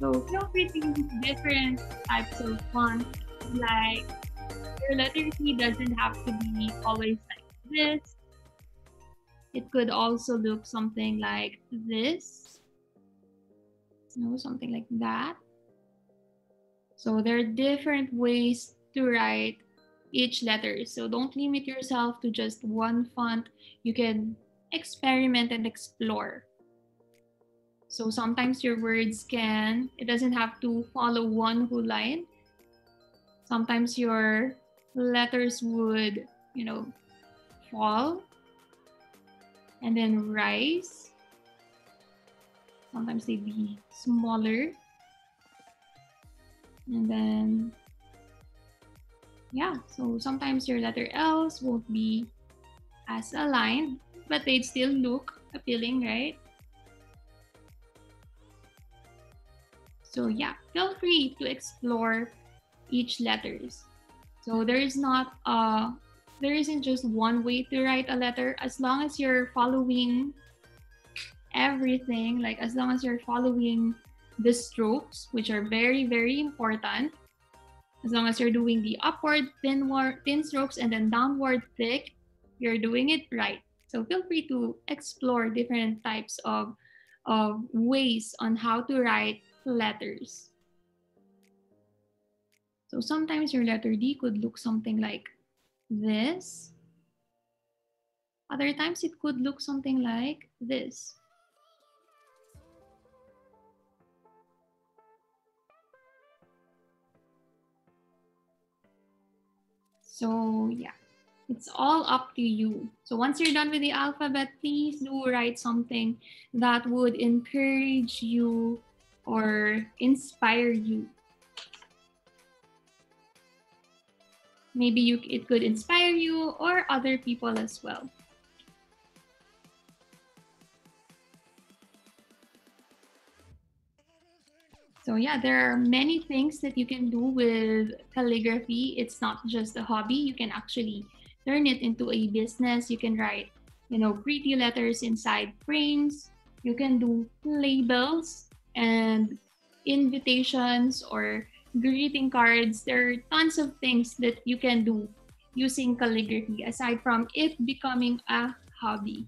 So feel free to use different types of fonts. Like your letter C doesn't have to be always like this. It could also look something like this. Something like that. So there are different ways to write each letter. So don't limit yourself to just one font. You can experiment and explore. So sometimes your words it doesn't have to follow one whole line. Sometimes your letters would, fall and then rise. Sometimes they'd be smaller. And then, yeah, so sometimes your letter L's won't be as aligned, but they'd still look appealing, right? So yeah, feel free to explore each letters. So there isn't just one way to write a letter. As long as you're following everything, like as long as you're following the strokes, which are very, very important, as long as you're doing the upward thin strokes and then downward thick, you're doing it right. So feel free to explore different types of ways on how to write letters. So sometimes your letter D could look something like this. Other times it could look something like this. So yeah, it's all up to you. So once you're done with the alphabet, please do write something that would encourage you or inspire you. Maybe it could inspire you or other people as well. So yeah, there are many things that you can do with calligraphy. It's not just a hobby. You can actually turn it into a business. You can write, pretty letters inside frames. You can do labels and invitations or greeting cards. There are tons of things that you can do using calligraphy aside from it becoming a hobby.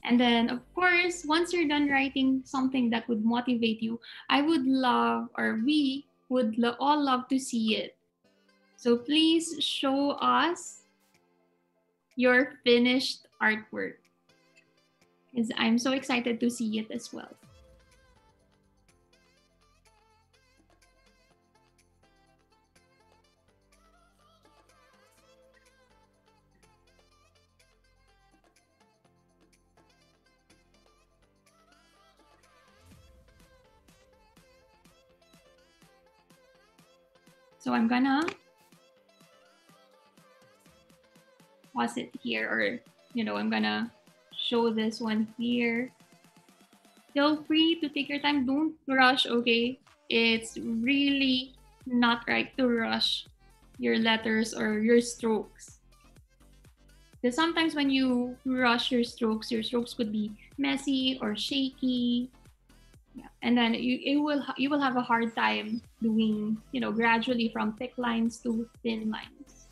And then, of course, once you're done writing something that would motivate you, I would love, or we would all love to see it. So please show us your finished artwork, because I'm so excited to see it as well. So I'm gonna pause it here, or I'm gonna show this one here. Feel free to take your time. Don't rush, okay? It's really not right to rush your letters or your strokes. Because sometimes when you rush your strokes could be messy or shaky. Yeah. And then you will have a hard time doing, gradually from thick lines to thin lines.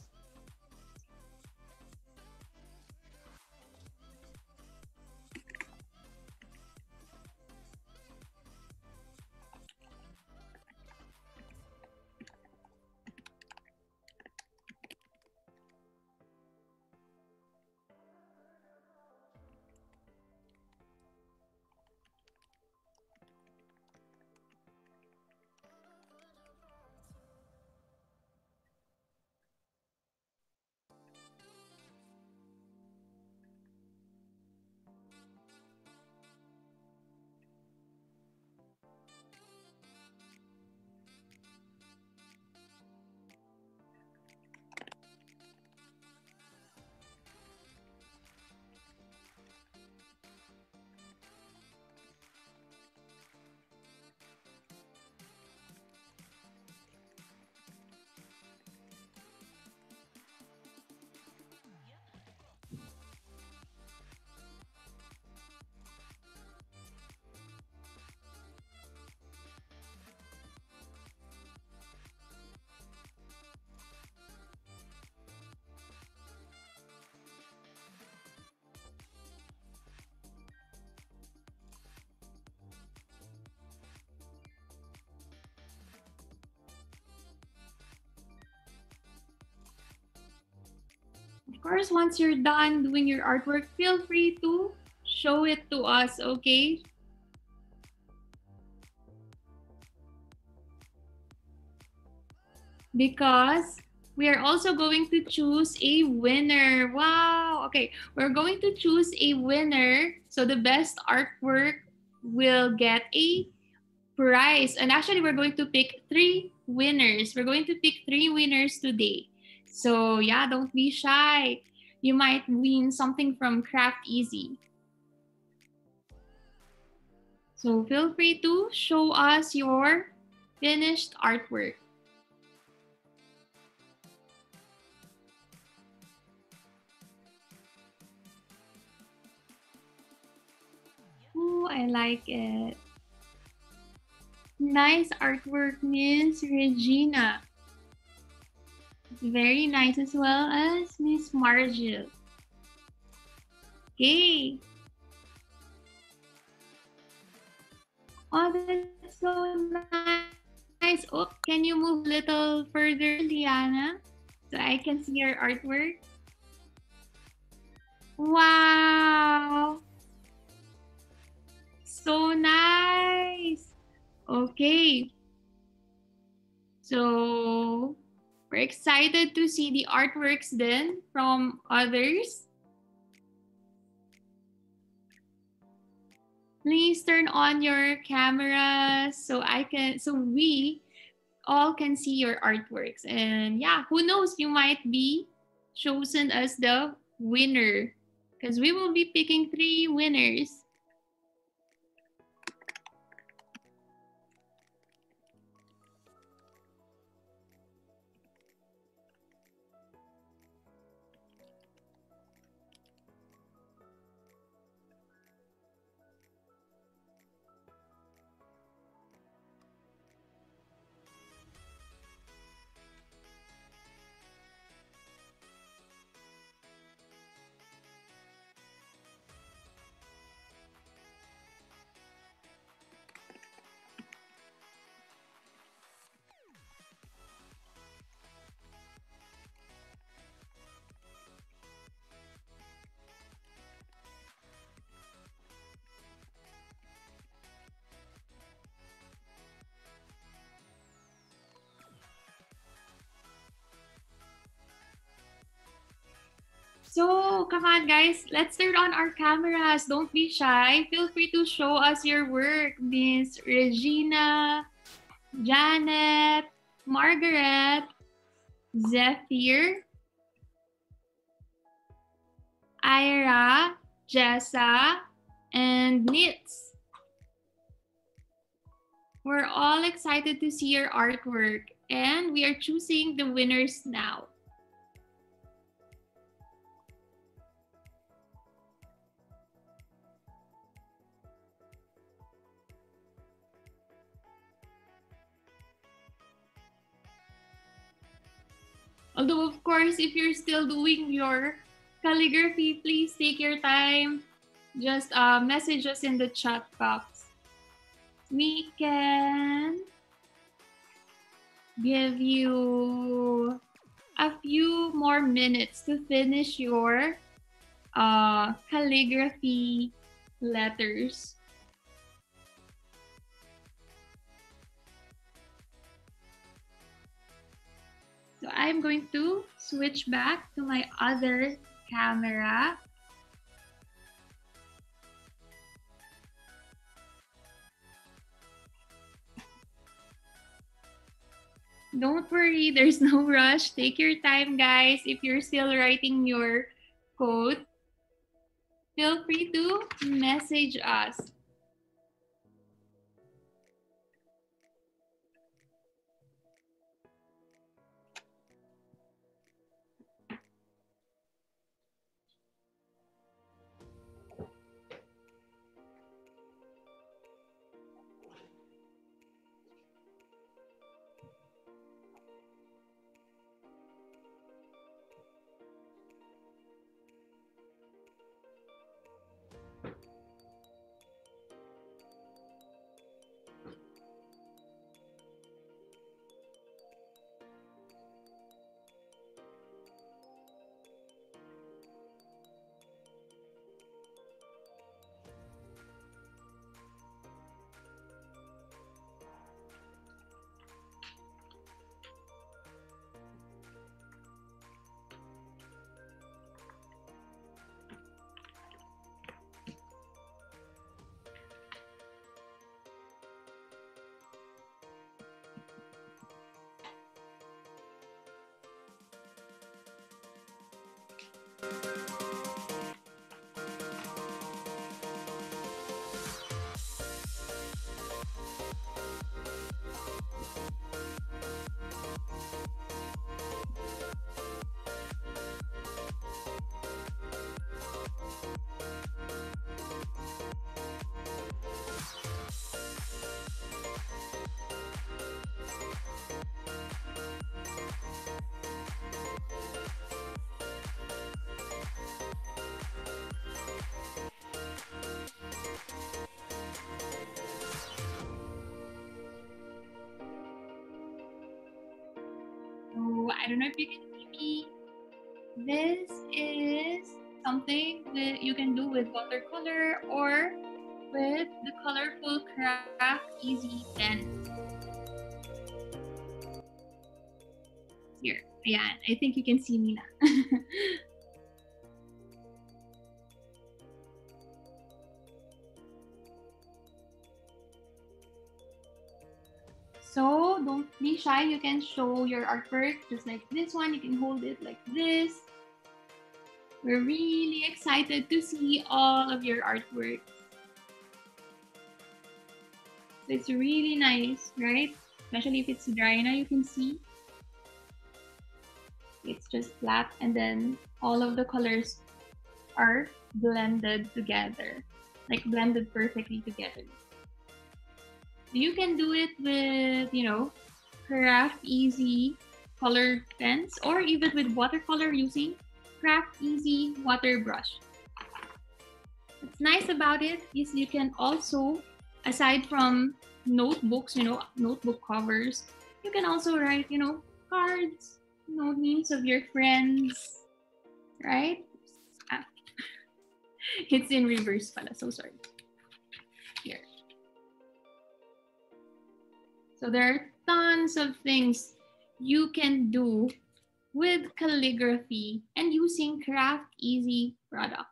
Of course, once you're done doing your artwork, feel free to show it to us, okay? Because We are also going to choose a winner. Wow. Okay. We're going to choose a winner. So the best artwork will get a prize. And actually, we're going to pick 3 winners. We're going to pick 3 winners today. So yeah, don't be shy. You might win something from Craft Easy. So feel free to show us your finished artwork. Oh, I like it. Nice artwork, Miss Regina. Very nice as well as Miss Margil. Okay. Oh, that's so nice. Oh, can you move a little further, Liana? So I can see your artwork. Wow. So nice. Okay. So we're excited to see the artworks then from others. Please turn on your cameras so we all can see your artworks. And yeah, who knows, you might be chosen as the winner because we will be picking 3 winners. So, come on, guys. Let's turn on our cameras. Don't be shy. Feel free to show us your work, Miss Regina, Janet, Margaret, Zephyr, Ira, Jessa, and Nits. We're all excited to see your artwork, and we are choosing the winners now. Although, of course, if you're still doing your calligraphy, please take your time. Just message us in the chat box. We can give you a few more minutes to finish your calligraphy letters. So I'm going to switch back to my other camera. Don't worry, there's no rush. Take your time, guys. If you're still writing your code, feel free to message us. So I don't know if you can see me. This is something that you can do with watercolor or with the colorful Craft Easy pen. Here, ayan. I think you can see me na. So don't be shy. You can show your artwork just like this one. You can hold it like this. We're really excited to see all of your artwork. So it's really nice, right? Especially if it's dry now, you can see. It's just flat and then all of the colors are blended together, like blended perfectly together. You can do it with, Craft Easy colored pens or even with watercolor using Craft Easy water brush. What's nice about it is you can also, aside from notebooks, notebook covers, you can also write, cards, names of your friends, right? Ah. It's in reverse pala, so sorry. Here. So there are tons of things you can do with calligraphy and using Craft Easy products.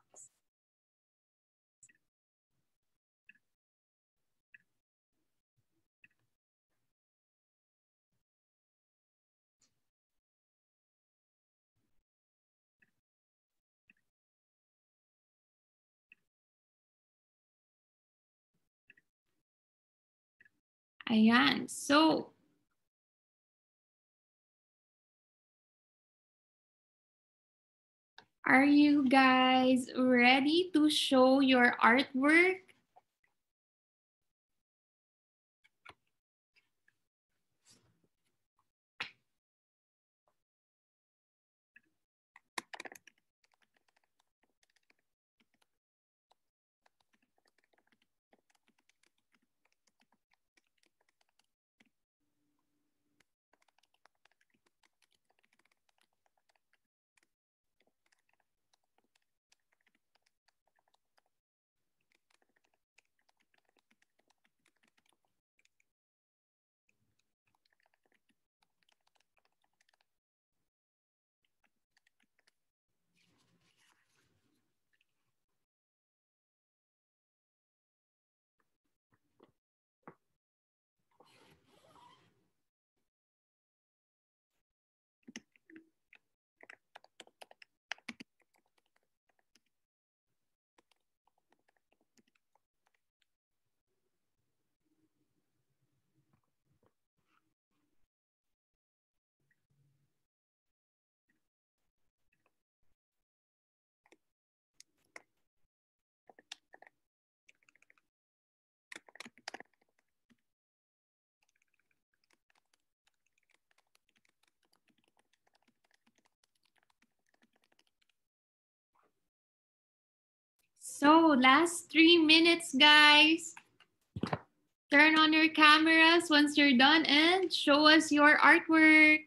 Ayan. So, are you guys ready to show your artwork? So, last 3 minutes, guys. Turn on your cameras once you're done and show us your artwork.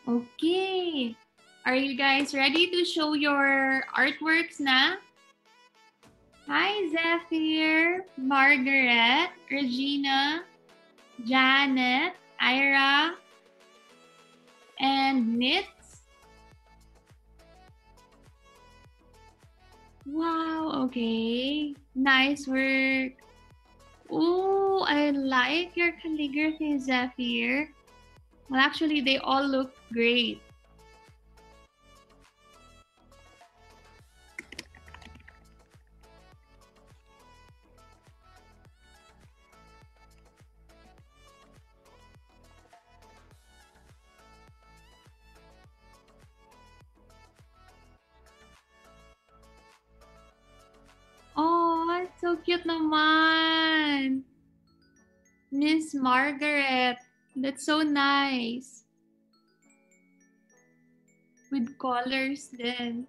Okay. Are you guys ready to show your artworks na? Hi, Zephyr, Margaret, Regina, Janet, Ira, and Nits. Wow, okay. Nice work. Oh, I like your calligraphy, Zephyr. Well, actually, they all look great. Oh, it's so cute naman. Miss Margaret. That's so nice. With colors then.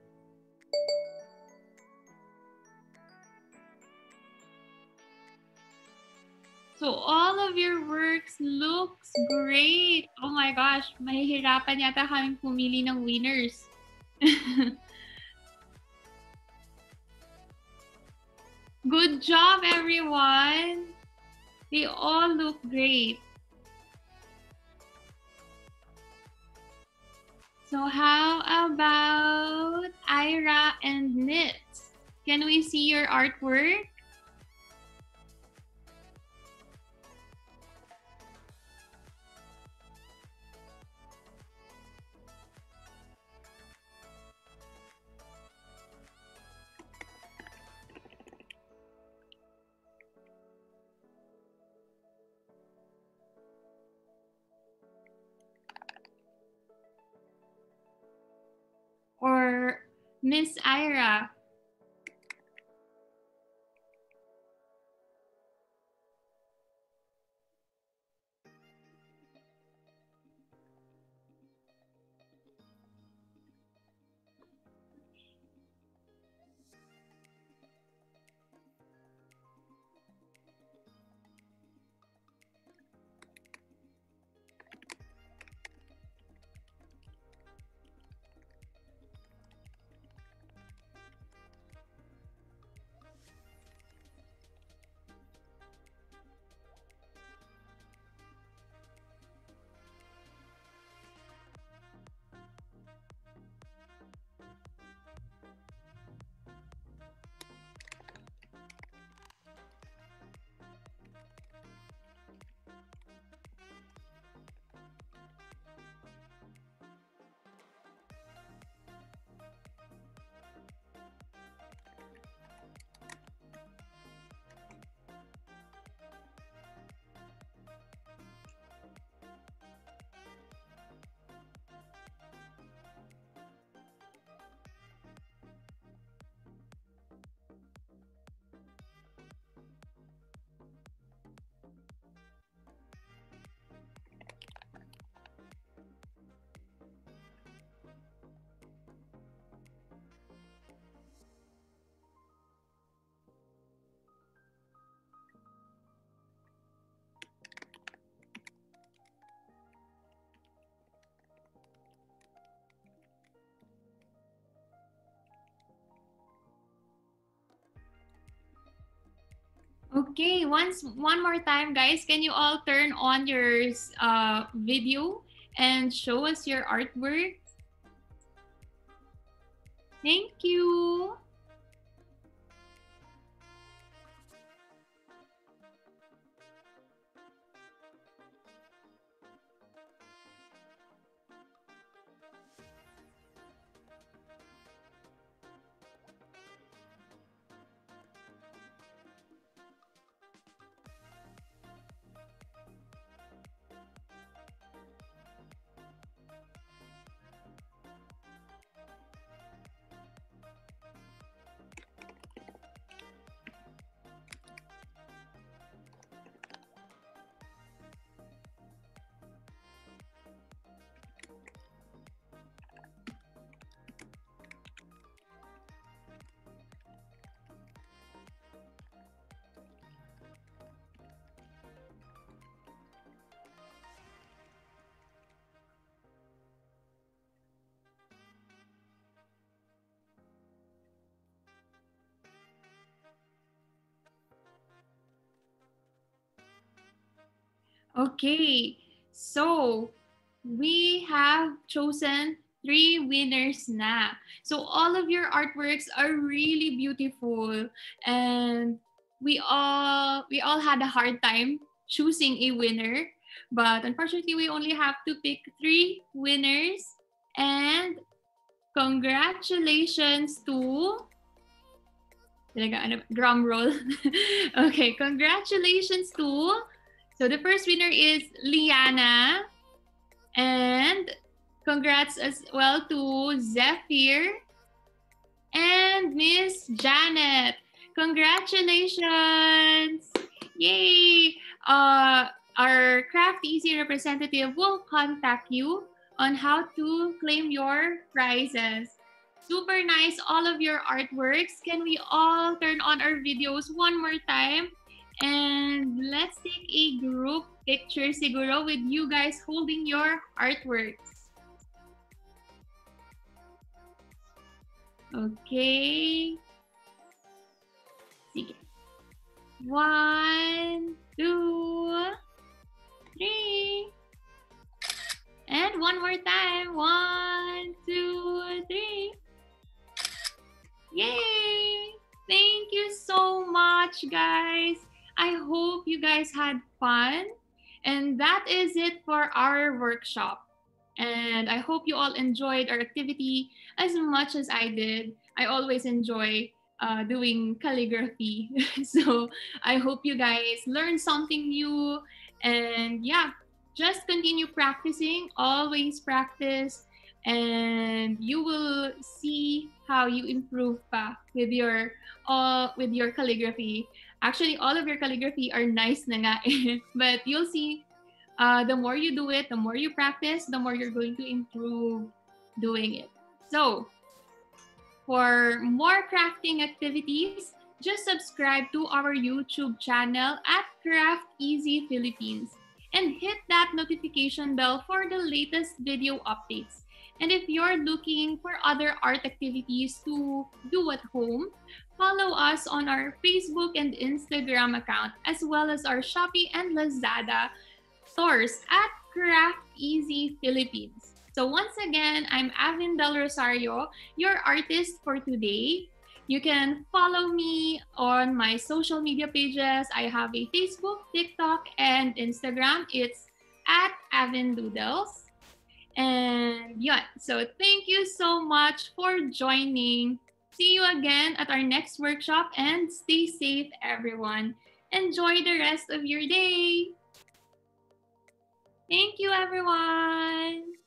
So all of your works looks great. Oh my gosh, mahihirapan yata kaming pumili ng winners. Good job, everyone. They all look great. So how about Ira and Knits? Can we see your artwork? Or Miss Ira? Okay, one more time, guys. Can you all turn on your video and show us your artwork? Thank you. Okay, so we have chosen 3 winners na. So all of your artworks are really beautiful, and we all had a hard time choosing a winner, but unfortunately we only have to pick 3 winners. And congratulations to drum roll. Okay, congratulations to, so the first winner is Liana, and congrats as well to Zephyr and Miss Janet. Congratulations! Yay! Our Craft Easy representative will contact you on how to claim your prizes. Super nice, all of your artworks. Can we all turn on our videos one more time? And let's take a group picture siguro with you guys holding your artworks. Okay. Sige. 1, 2, 3. And one more time. 1, 2, 3. Yay! Thank you so much, guys. I hope you guys had fun. And that is it for our workshop. And I hope you all enjoyed our activity as much as I did. I always enjoy doing calligraphy. So I hope you guys learned something new. And yeah, just continue practicing, always practice, and you will see how you improve pa with your calligraphy. Actually, all of your calligraphy are nice na nga eh. But you'll see, the more you do it, the more you practice, the more you're going to improve doing it. So, for more crafting activities, just subscribe to our YouTube channel at Craft Easy Philippines and hit that notification bell for the latest video updates. And if you're looking for other art activities to do at home, follow us on our Facebook and Instagram account, as well as our Shopee and Lazada stores at Craft Easy Philippines. So once again, I'm Avin Del Rosario, your artist for today. You can follow me on my social media pages. I have a Facebook, TikTok, and Instagram. It's at Avin Doodles. And yeah, so thank you so much for joining. See you again at our next workshop, and stay safe, everyone. Enjoy the rest of your day. Thank you, everyone.